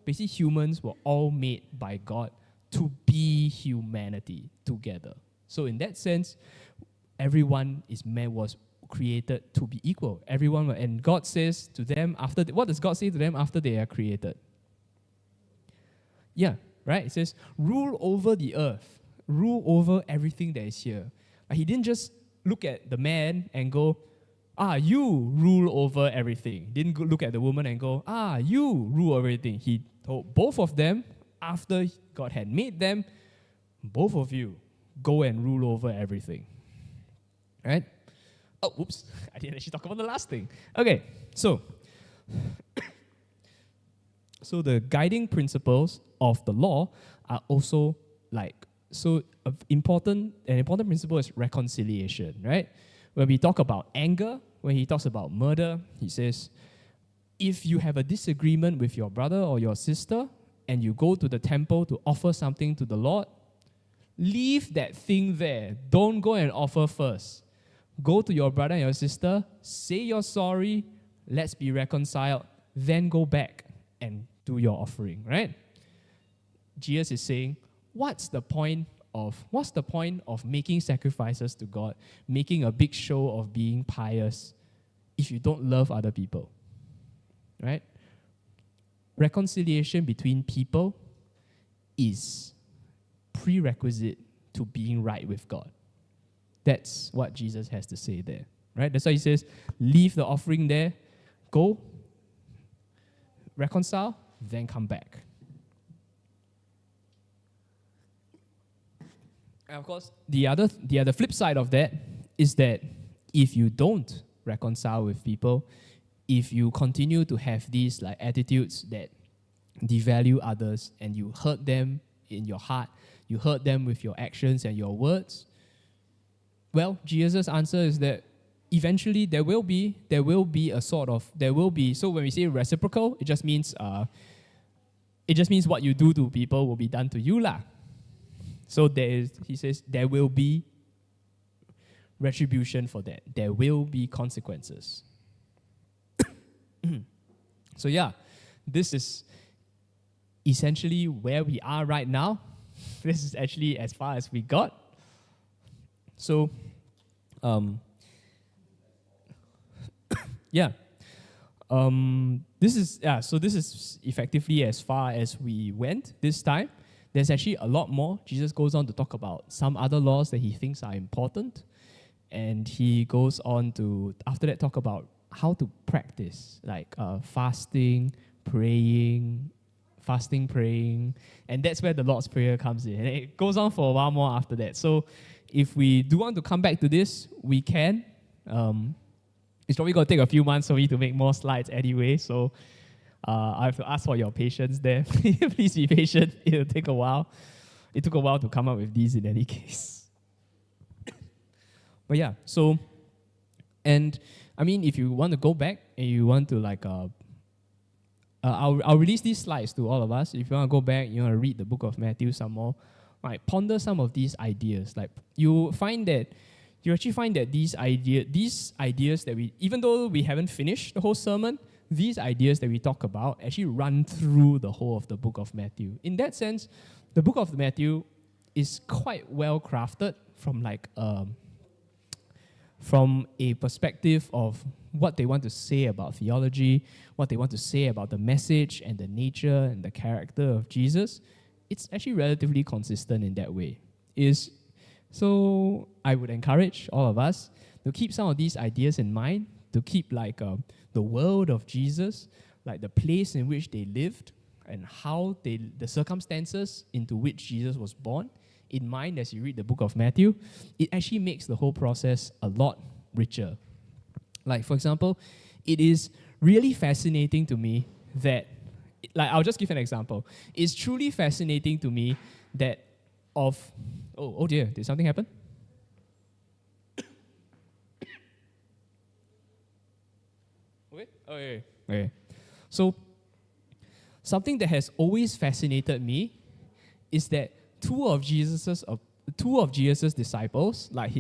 basically humans were all made by God to be humanity together. So in that sense, everyone was created to be equal. Everyone, and God says to them what does God say to them after they are created? Yeah, right? It says, rule over the earth, rule over everything that is here. He didn't just look at the man and go, you rule over everything. Didn't look at the woman and go, you rule over everything. He told both of them, after God had made them, both of you go and rule over everything. Right? Oh, oops. I didn't actually talk about the last thing. Okay, so the guiding principles of the law are also an important principle is reconciliation, right? When we talk about anger, when he talks about murder, he says, if you have a disagreement with your brother or your sister and you go to the temple to offer something to the Lord, leave that thing there. Don't go and offer first. Go to your brother and your sister, say you're sorry, let's be reconciled, then go back and do your offering, right? Jesus is saying, what's the point of making sacrifices to God, making a big show of being pious if you don't love other people, right? Reconciliation between people is prerequisite to being right with God. That's what Jesus has to say there, right? That's why he says, leave the offering there, go, reconcile, then come back. And of course, the other flip side of that is that if you don't reconcile with people, if you continue to have these like attitudes that devalue others and you hurt them in your heart, you hurt them with your actions and your words, well, Jesus' answer is that eventually there will be so when we say reciprocal, it just means what you do to people will be done to you lah. So he says there will be retribution for that. There will be consequences. So yeah, this is essentially where we are right now. This is actually as far as we got. So, yeah. This is effectively as far as we went this time. There's actually a lot more. Jesus goes on to talk about some other laws that he thinks are important. And he goes on to, after that, talk about how to practice, like fasting, praying. And that's where the Lord's Prayer comes in. And it goes on for a while more after that. So if we do want to come back to this, we can. It's probably going to take a few months for me to make more slides anyway, so I have to ask for your patience there. Please be patient. It'll take a while. It took a while to come up with these in any case. But yeah, so, and I mean, if you want to go back and you want to I'll release these slides to all of us. If you want to go back, you want to read the book of Matthew some more, right, ponder some of these ideas. Like you actually find that these ideas that we, even though we haven't finished the whole sermon, these ideas that we talk about actually run through the whole of the book of Matthew. In that sense, the book of Matthew is quite well crafted from a perspective of what they want to say about theology, what they want to say about the message and the nature and the character of Jesus. It's actually relatively consistent in that way. So I would encourage all of us to keep some of these ideas in mind, to keep the world of Jesus, like the place in which they lived and how the circumstances into which Jesus was born in mind as you read the book of Matthew. It actually makes the whole process a lot richer. Like, for example, it is really fascinating to me that, I'll just give an example. It's truly fascinating to me that oh dear, did something happen? Okay. So, something that has always fascinated me is that two of Jesus's disciples, like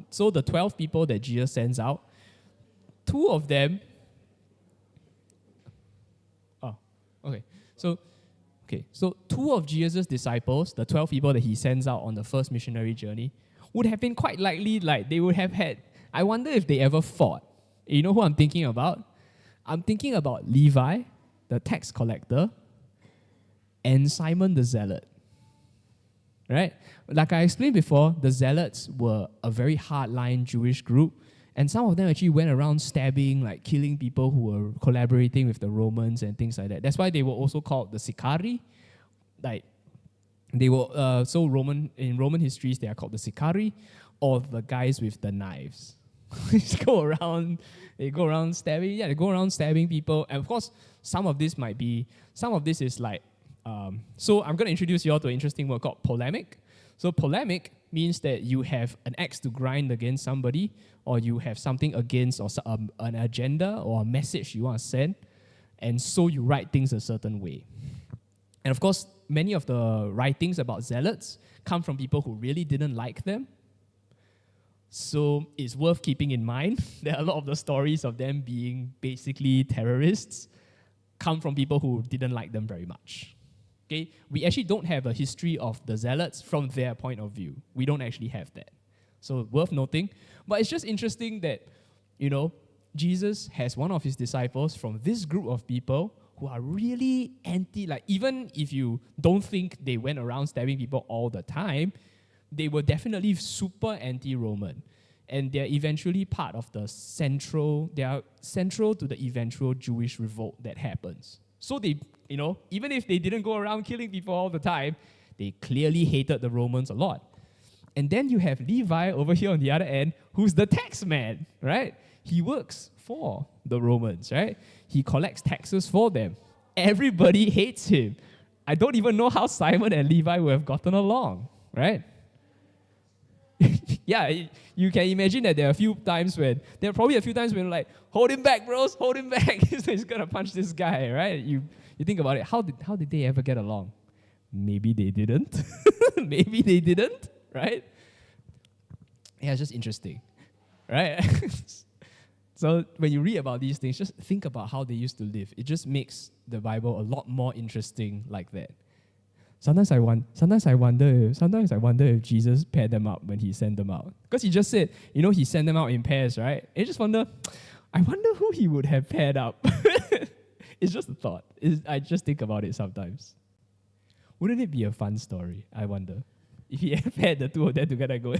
so the 12 people that Jesus sends out, two of them. So two of Jesus' disciples, the 12 people that he sends out on the first missionary journey, would have been quite likely, they would have had, I wonder if they ever fought. You know who I'm thinking about? I'm thinking about Levi, the tax collector, and Simon the Zealot. Right? Like I explained before, the Zealots were a very hardline Jewish group, and some of them actually went around stabbing, killing people who were collaborating with the Romans and things like that. That's why they were also called the Sicari. They were in Roman histories they are called the Sicari, or the guys with the knives. They go around stabbing. Yeah, they go around stabbing people, and of course, some of this is like. So I'm going to introduce you all to an interesting word called polemic. So polemic means that you have an axe to grind against somebody, or you have something against or an agenda or a message you want to send, and so you write things a certain way. And of course, many of the writings about zealots come from people who really didn't like them. So it's worth keeping in mind that a lot of the stories of them being basically terrorists come from people who didn't like them very much. Okay? We actually don't have a history of the zealots from their point of view. We don't actually have that. So worth noting. But it's just interesting that, Jesus has one of his disciples from this group of people who are really even if you don't think they went around stabbing people all the time, they were definitely super anti-Roman. And they're eventually part of they are central to the eventual Jewish revolt that happens. So they, even if they didn't go around killing people all the time, they clearly hated the Romans a lot. And then you have Levi over here on the other end, who's the tax man, right? He works for the Romans, right? He collects taxes for them. Everybody hates him. I don't even know how Simon and Levi would have gotten along, right? Yeah, you can imagine that there are probably a few times when like, hold him back, bros, hold him back. He's gonna punch this guy, right? You think about it, how did they ever get along? Maybe they didn't. Maybe they didn't, right? Yeah, it's just interesting. right? So when you read about these things, just think about how they used to live. It just makes the Bible a lot more interesting like that. Sometimes I wonder if Jesus paired them up when he sent them out. Because he just said, he sent them out in pairs, right? I just wonder who he would have paired up. It's just a thought. I just think about it sometimes. Wouldn't it be a fun story? I wonder. If he had paired the two of them together, go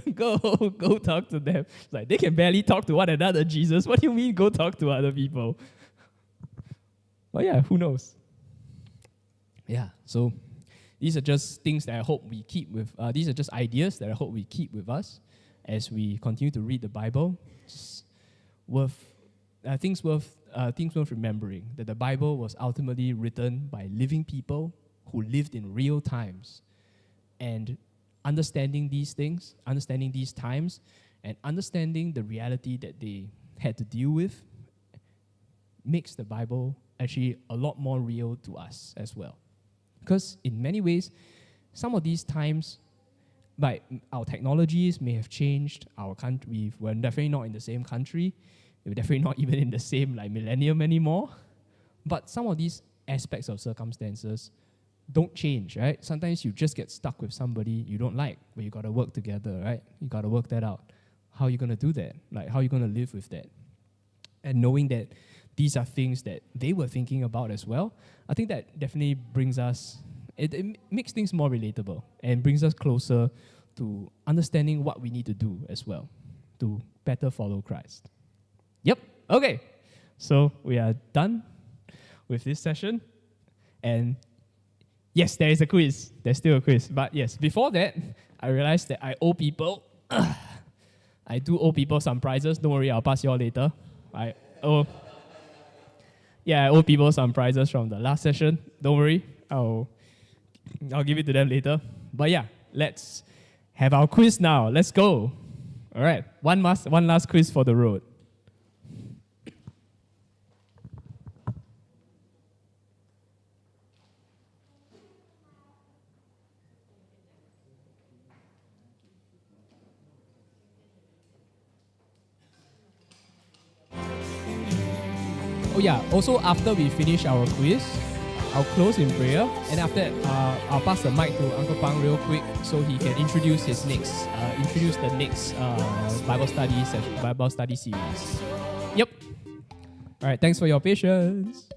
talk to them. It's like, they can barely talk to one another, Jesus. What do you mean go talk to other people? Well, yeah, who knows? Yeah, so these are just things that I hope we keep with, these are just ideas that I hope we keep with us as we continue to read the Bible. Just things worth remembering, that the Bible was ultimately written by living people who lived in real times. And understanding these things, understanding these times, and understanding the reality that they had to deal with makes the Bible actually a lot more real to us as well. Because in many ways, some of these times, our technologies may have changed, our country, we're definitely not in the same country, we're definitely not even in the same millennium anymore, but some of these aspects of circumstances don't change, right? Sometimes you just get stuck with somebody you don't like, but you got to work together, right? You got to work that out. How are you going to do that? How are you going to live with that? And knowing that these are things that they were thinking about as well, I think that definitely brings us, it makes things more relatable and brings us closer to understanding what we need to do as well to better follow Christ. Yep, okay. So we are done with this session. And yes, there is a quiz. There's still a quiz. But yes, before that, I realized that I owe people, I do owe people some prizes. Don't worry, I'll pass you all later. I owe people some prizes from the last session. Don't worry, I'll give it to them later. But yeah, let's have our quiz now. Let's go. All right, one last quiz for the road. Oh yeah, also after we finish our quiz, I'll close in prayer, and after that, I'll pass the mic to Uncle Pang real quick so he can introduce the next Bible study series. Yep. All right, thanks for your patience.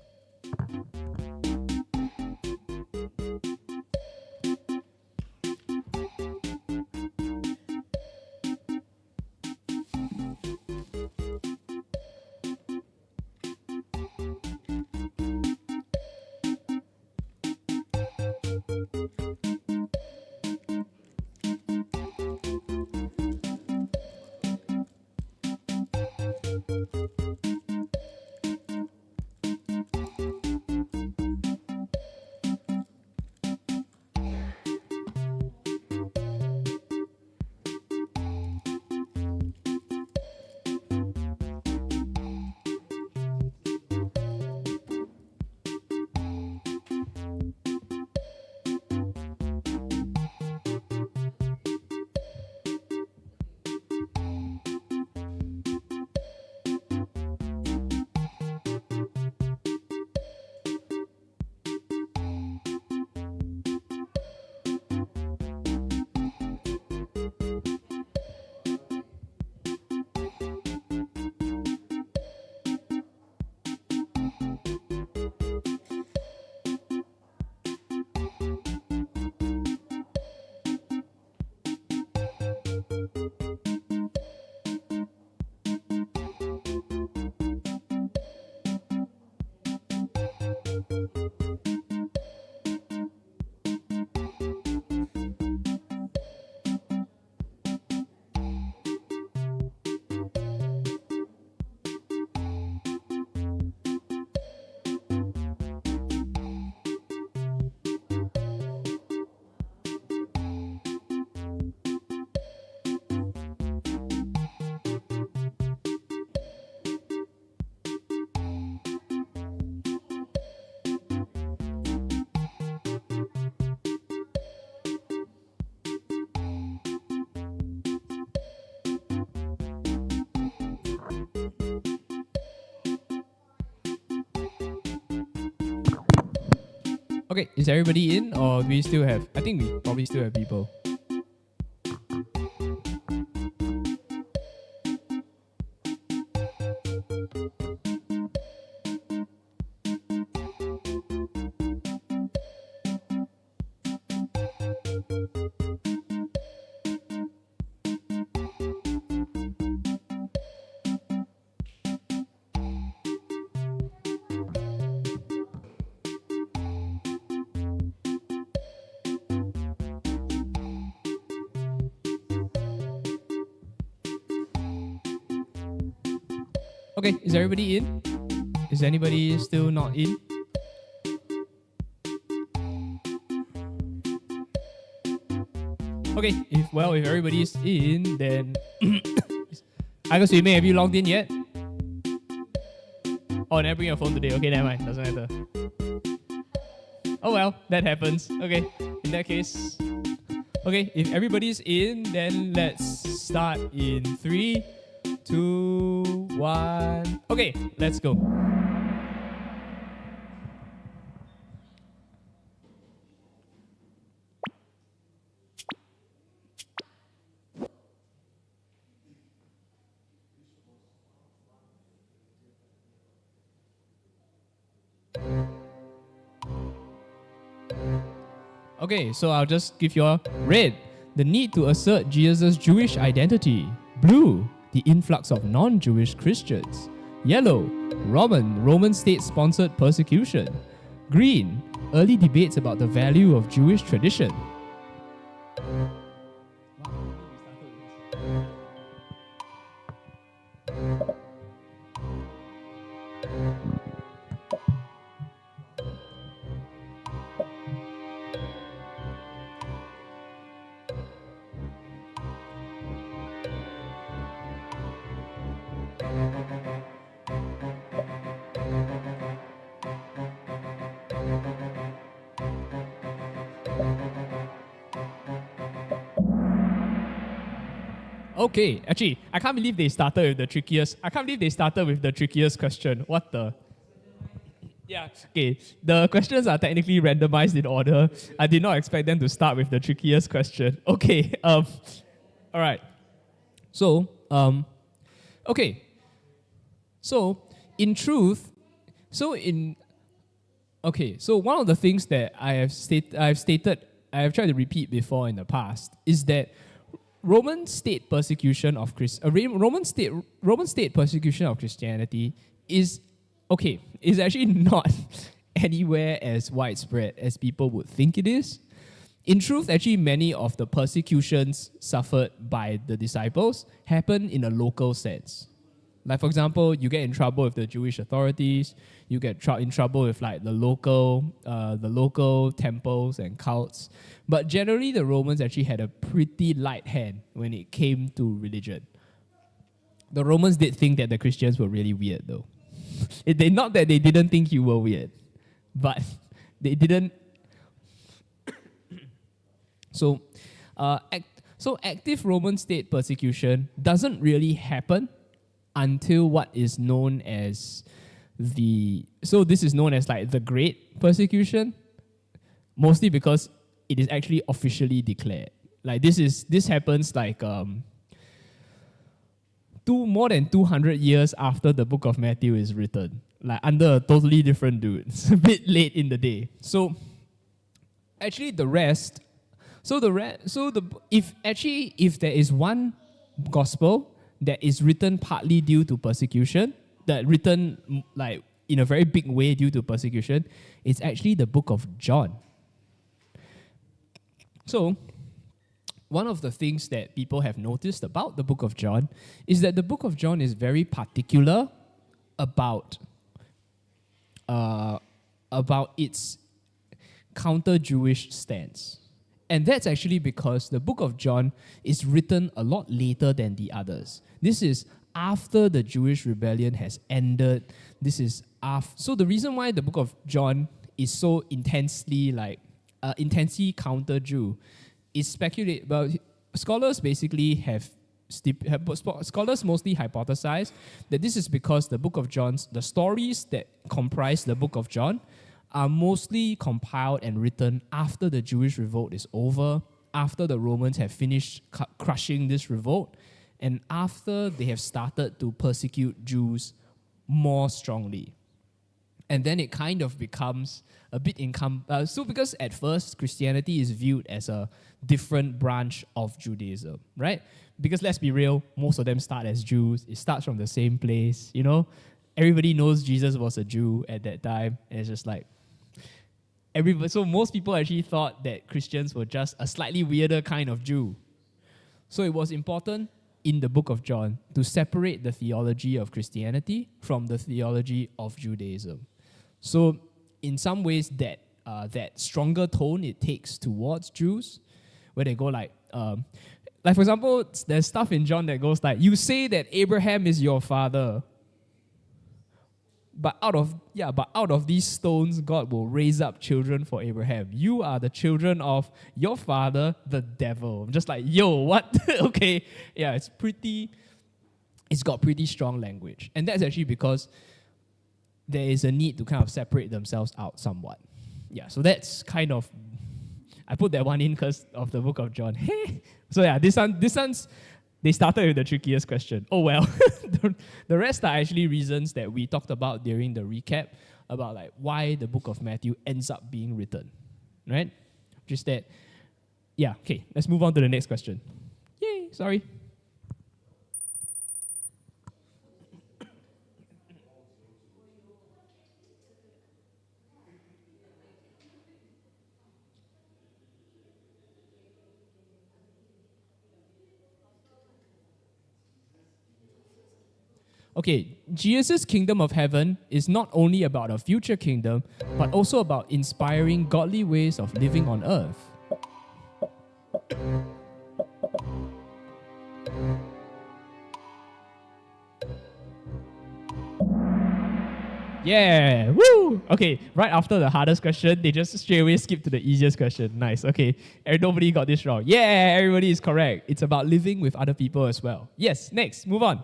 Okay, is everybody in, or do we still have? I think we probably still have people. Okay, is everybody in? Is anybody still not in? Okay, if everybody's in, then I guess we may have you logged in yet? Oh, never bring your phone today. Okay, never mind. Doesn't matter. Oh well, that happens. Okay, in that case. Okay, if everybody's in, then let's start in 3, 2, 1. Okay, let's go. Okay, so I'll just give you a red, the need to assert Jesus' Jewish identity. Blue, the influx of non-Jewish Christians. Yellow, Roman state-sponsored persecution. Green, early debates about the value of Jewish tradition. Okay, actually, I can't believe they started with the trickiest. Question. What the? Yeah, okay. The questions are technically randomized in order. I did not expect them to start with the trickiest question. Okay, all right. So, okay. So, in truth, so one of the things that I have tried to repeat before in the past is that Roman state persecution of Roman state persecution of Christianity is actually not anywhere as widespread as people would think it is. In truth, actually, many of the persecutions suffered by the disciples happen in a local sense. Like, for example, you get in trouble with the Jewish authorities, you get in trouble with like the local temples and cults. But generally, the Romans actually had a pretty light hand when it came to religion. The Romans did think that the Christians were really weird, though. Not that they didn't think you were weird, but they didn't. So active Roman state persecution doesn't really happen until what is known as this is known as like the Great Persecution, mostly because it is actually officially declared. Like this happens like more than 200 years after the book of Matthew is written, like under a totally different dude. It's a bit late in the day. So actually if there is one gospel that is written partly due to persecution, that written like in a very big way due to persecution, it's actually the book of John. So, one of the things that people have noticed about the book of John is that the book of John is very particular about its counter-Jewish stance. And that's actually because the book of John is written a lot later than the others. This is after the Jewish rebellion has ended. So the reason why the book of John is so intensely counter-Jew is speculated. Well, scholars basically scholars mostly hypothesize that this is because the book of John, the stories that comprise the book of John, are mostly compiled and written after the Jewish revolt is over, after the Romans have finished crushing this revolt, and after they have started to persecute Jews more strongly. And then it kind of becomes a bit so because at first Christianity is viewed as a different branch of Judaism, right? Because let's be real, most of them start as Jews. It starts from the same place, you know? Everybody knows Jesus was a Jew at that time. And it's just like, so most people actually thought that Christians were just a slightly weirder kind of Jew. So it was important in the book of John to separate the theology of Christianity from the theology of Judaism. So in some ways, that stronger tone it takes towards Jews, where they go like for example, there's stuff in John that goes like, you say that Abraham is your father, but out of these stones, God will raise up children for Abraham. You are the children of your father, the devil. I'm just like, yo, what? Okay, yeah, it's got pretty strong language, and that's actually because there is a need to kind of separate themselves out somewhat. Yeah, so that's kind of, I put that one in because of the book of John. So yeah, this one's, they started with the trickiest question. Oh well. The rest are actually reasons that we talked about during the recap about like why the book of Matthew ends up being written, right? Just that, yeah, okay, let's move on to the next question. Yay, sorry. Okay, Jesus' kingdom of heaven is not only about a future kingdom, but also about inspiring godly ways of living on earth. Yeah, woo! Okay, right after the hardest question, they just straight away skip to the easiest question. Nice, okay. Nobody got this wrong. Yeah, everybody is correct. It's about living with other people as well. Yes, next, move on.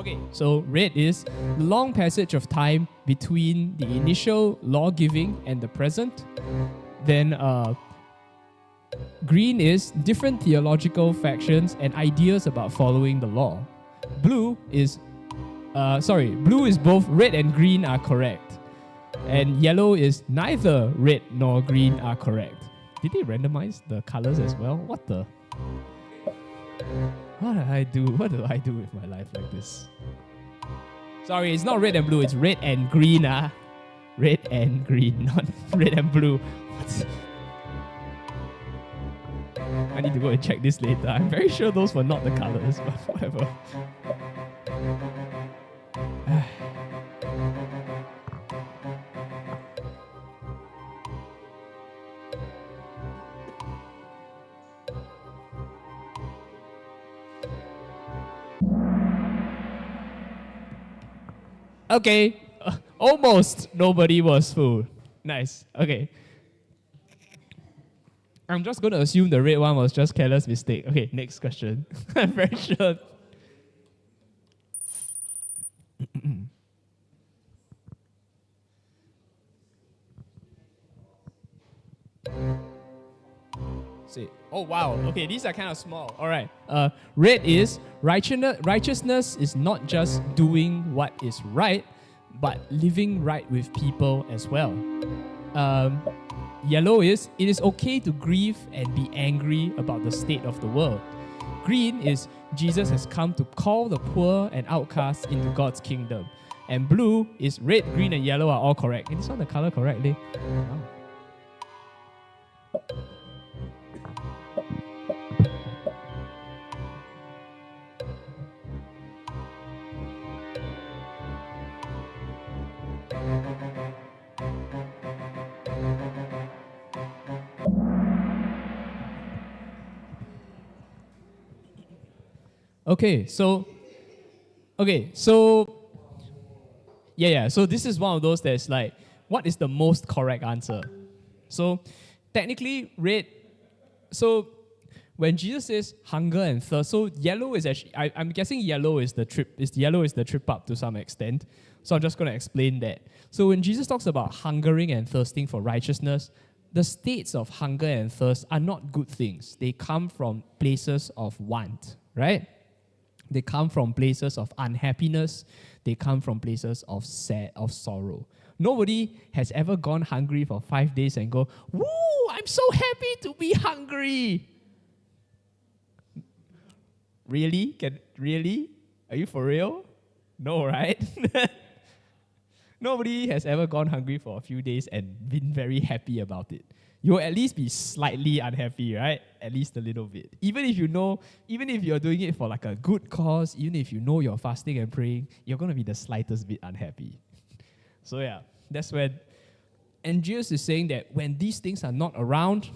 Okay, so red is the long passage of time between the initial law giving and the present. Then green is different theological factions and ideas about following the law. Blue is both red and green are correct. And yellow is neither red nor green are correct. Did they randomize the colors as well? What the? What do I do? What do I do with my life like this? Sorry, it's not red and blue, it's red and green. Red and green, not red and blue. What? I need to go and check this later. I'm very sure those were not the colors, but whatever. Okay, almost nobody was fooled. Nice, okay. I'm just going to assume the red one was just careless mistake. Okay, next question. I'm very sure. See. Oh wow, okay, these are kind of small. All right, red is righteousness is not just doing what is right, but living right with people as well. Yellow is it is okay to grieve and be angry about the state of the world. Green is Jesus has come to call the poor and outcasts into God's kingdom. And blue is red, green, and yellow are all correct. Is this one the color correctly? Wow. Okay, so this is one of those that's like, what is the most correct answer? So technically, red So when Jesus says hunger and thirst, so yellow is actually, I'm guessing yellow is the trip up to some extent. So I'm just going to explain that. So when Jesus talks about hungering and thirsting for righteousness, the states of hunger and thirst are not good things. They come from places of want, right? They come from places of unhappiness. They come from places of sorrow. Nobody has ever gone hungry for 5 days and go, "Woo, I'm so happy to be hungry." Really? Really? Are you for real? No, right? Nobody has ever gone hungry for a few days and been very happy about it. You'll at least be slightly unhappy, right? At least a little bit. Even if you're doing it for like a good cause, even if you know you're fasting and praying, you're going to be the slightest bit unhappy. So yeah, that's when. And Jesus is saying that when these things are not around,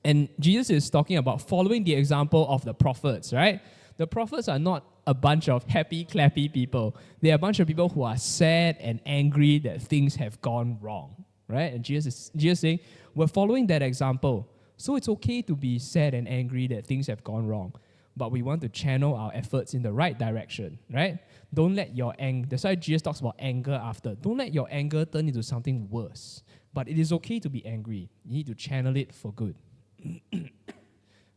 and Jesus is talking about following the example of the prophets, right? The prophets are not a bunch of happy, clappy people. They are a bunch of people who are sad and angry that things have gone wrong, right? And Jesus is saying, we're following that example. So it's okay to be sad and angry that things have gone wrong. But we want to channel our efforts in the right direction, right? Don't let your anger, that's why Jesus talks about anger after. Don't let your anger turn into something worse. But it is okay to be angry. You need to channel it for good.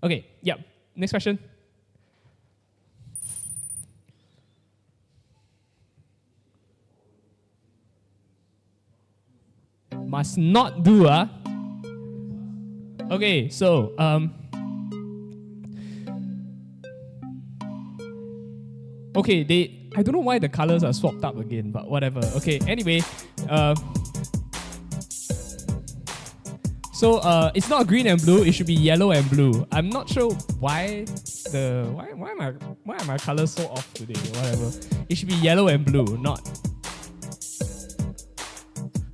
Okay, yeah. Next question. Must not do, Okay, so, okay, I don't know why the colors are swapped up again, but whatever. Okay, anyway, so it's not green and blue, it should be yellow and blue. I'm not sure why are my colors so off today or whatever. It should be yellow and blue, not.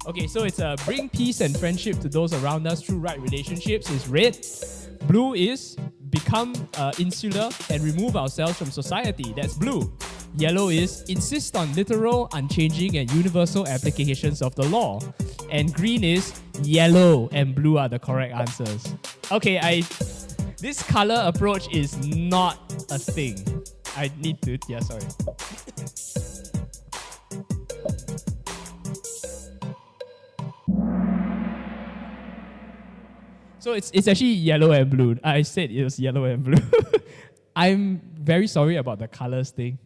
Okay, so it's bring peace and friendship to those around us through right relationships is red. Blue is become insular and remove ourselves from society. That's blue. Yellow is insist on literal, unchanging, and universal applications of the law. And green is yellow and blue are the correct answers. Okay, this color approach is not a thing. I need to, sorry. So it's actually yellow and blue. I said it was yellow and blue. I'm very sorry about the colors thing.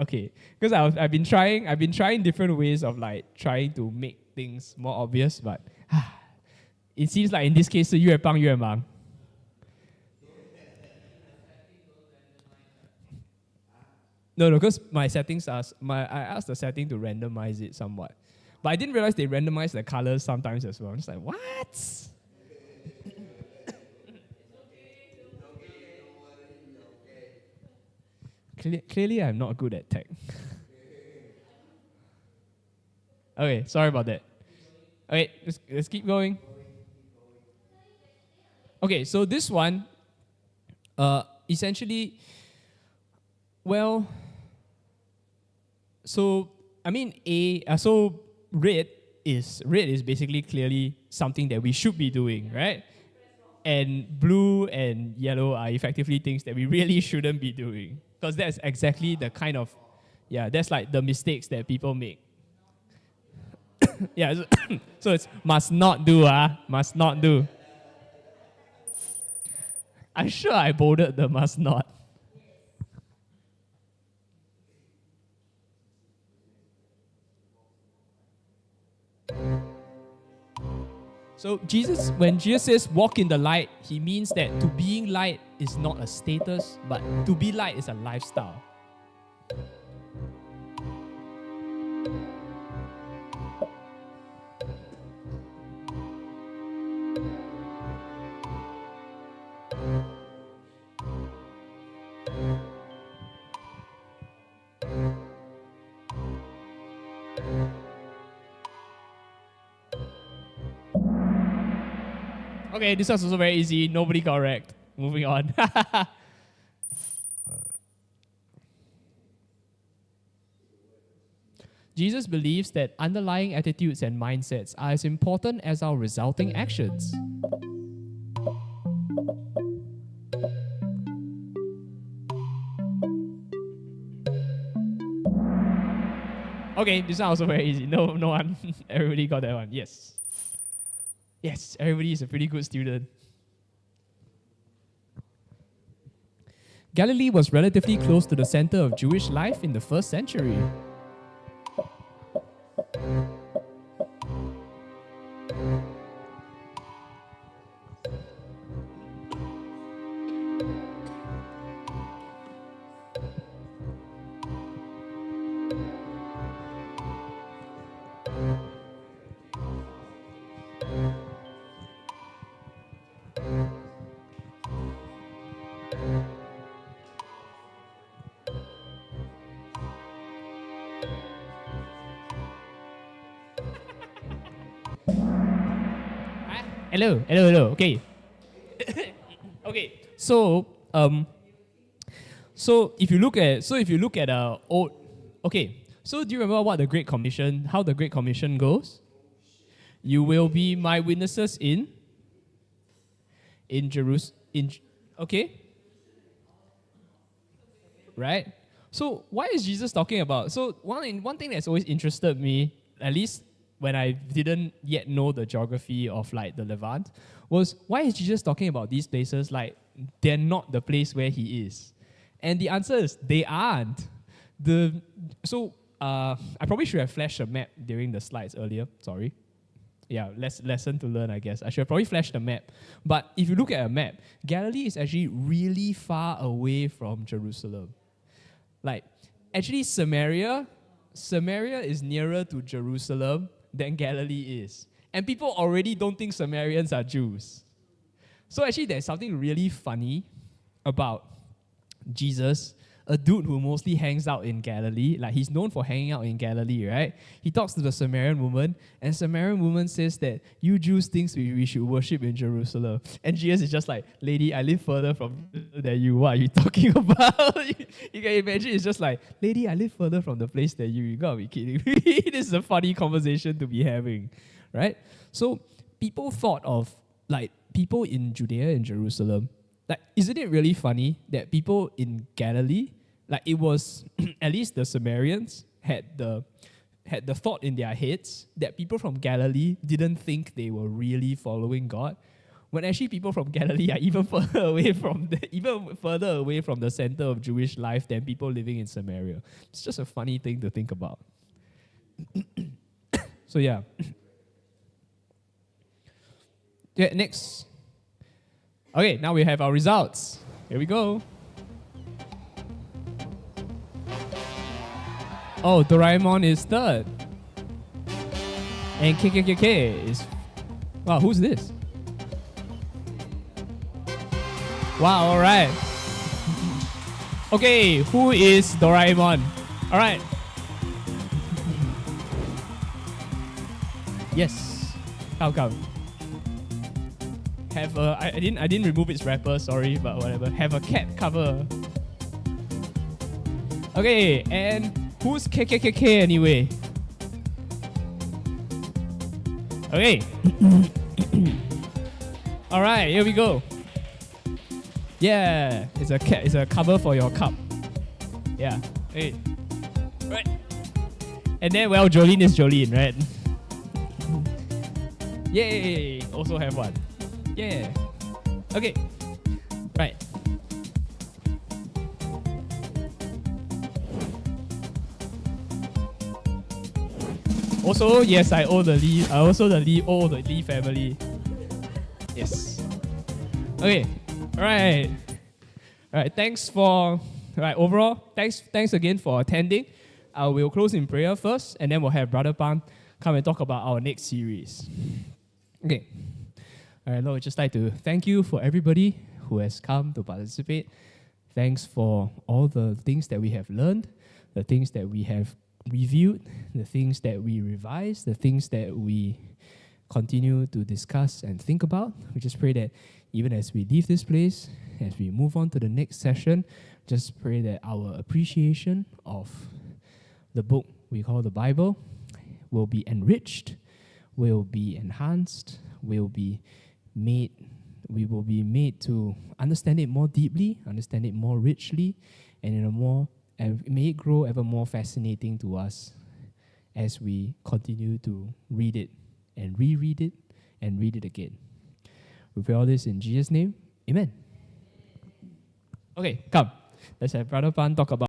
Okay, because I've been trying different ways of like trying to make things more obvious, but it seems like in this case, 是越帮越忙. No, because my settings I asked the setting to randomize it somewhat, but I didn't realize they randomize the colors sometimes as well. I'm just like, what? Clearly, I'm not good at tech. Okay, sorry about that. Okay, let's keep going. Okay, so this one, essentially, well, so I mean, so red is basically clearly something that we should be doing, right? And blue and yellow are effectively things that we really shouldn't be doing. Because that's exactly the kind of, that's like the mistakes that people make. So it's must not do, must not do. I'm sure I bolded the must not. So when Jesus says walk in the light, he means that to being light is not a status, but to be light is a lifestyle. Okay, this was also very easy. Nobody correct. Moving on. Jesus believes that underlying attitudes and mindsets are as important as our resulting actions. Okay, this one also very easy. No one. Everybody got that one. Yes. Yes, everybody is a pretty good student. Galilee was relatively close to the center of Jewish life in the first century. Hello. Okay. Okay. So if you look at old, okay. So do you remember what the Great Commission, how the Great Commission goes? You will be my witnesses in Jerusalem. Okay. Right. So why is Jesus talking about? So one thing that's always interested me, at least when I didn't yet know the geography of like the Levant, was why is Jesus talking about these places like they're not the place where he is? And the answer is they aren't. I probably should have flashed a map during the slides earlier. Sorry. Yeah, lesson to learn, I guess. I should have probably flashed a map. But if you look at a map, Galilee is actually really far away from Jerusalem. Like, actually Samaria is nearer to Jerusalem than Galilee is. And people already don't think Samaritans are Jews. So actually there's something really funny about Jesus, a dude who mostly hangs out in Galilee. Like he's known for hanging out in Galilee, right? He talks to the Samaritan woman, and Samaritan woman says that you Jews think we should worship in Jerusalem. And Jesus is just like, lady, I live further from than you. What are you talking about? You can imagine it's just like, lady, I live further from the place than you. You gotta be kidding me. This is a funny conversation to be having, right? So people thought of like people in Judea and Jerusalem. Like, isn't it really funny that people in Galilee, like it was, at least the Samaritans had the thought in their heads that people from Galilee didn't think they were really following God, when actually people from Galilee are even further away from the center of Jewish life than people living in Samaria. It's just a funny thing to think about. So yeah. Yeah, next. Okay, now we have our results. Here we go. Oh, Doraemon is third. And KKKK is... Wow, who's this? Wow, alright. Okay, who is Doraemon? Alright. Yes. Come. I didn't remove its wrapper, sorry, but whatever. Have a cat cover. Okay, and who's KKKK anyway? Okay. Alright, here we go. Yeah, it's a cover for your cup. Yeah. Hey. Right. And then, well, Jolene is Jolene, right? Yay! Also have one. Yeah. Okay. Right. Also, yes, I owe the Lee. I also owe the Lee family. Yes. Okay. Alright. Alright. Thanks for. Right. Overall, thanks again for attending. I will close in prayer first, and then we'll have Brother Pan come and talk about our next series. Okay. All right, Lord, I'd just like to thank you for everybody who has come to participate. Thanks for all the things that we have learned, the things that we have reviewed, the things that we revise, the things that we continue to discuss and think about. We just pray that even as we leave this place, as we move on to the next session, just pray that our appreciation of the book we call the Bible will be enriched, will be enhanced, we will be made to understand it more deeply, understand it more richly, and may it grow ever more fascinating to us. as we continue to read it and reread it and read it again. We pray all this in Jesus' name. Amen. Okay, come. Let's have Brother Pan talk about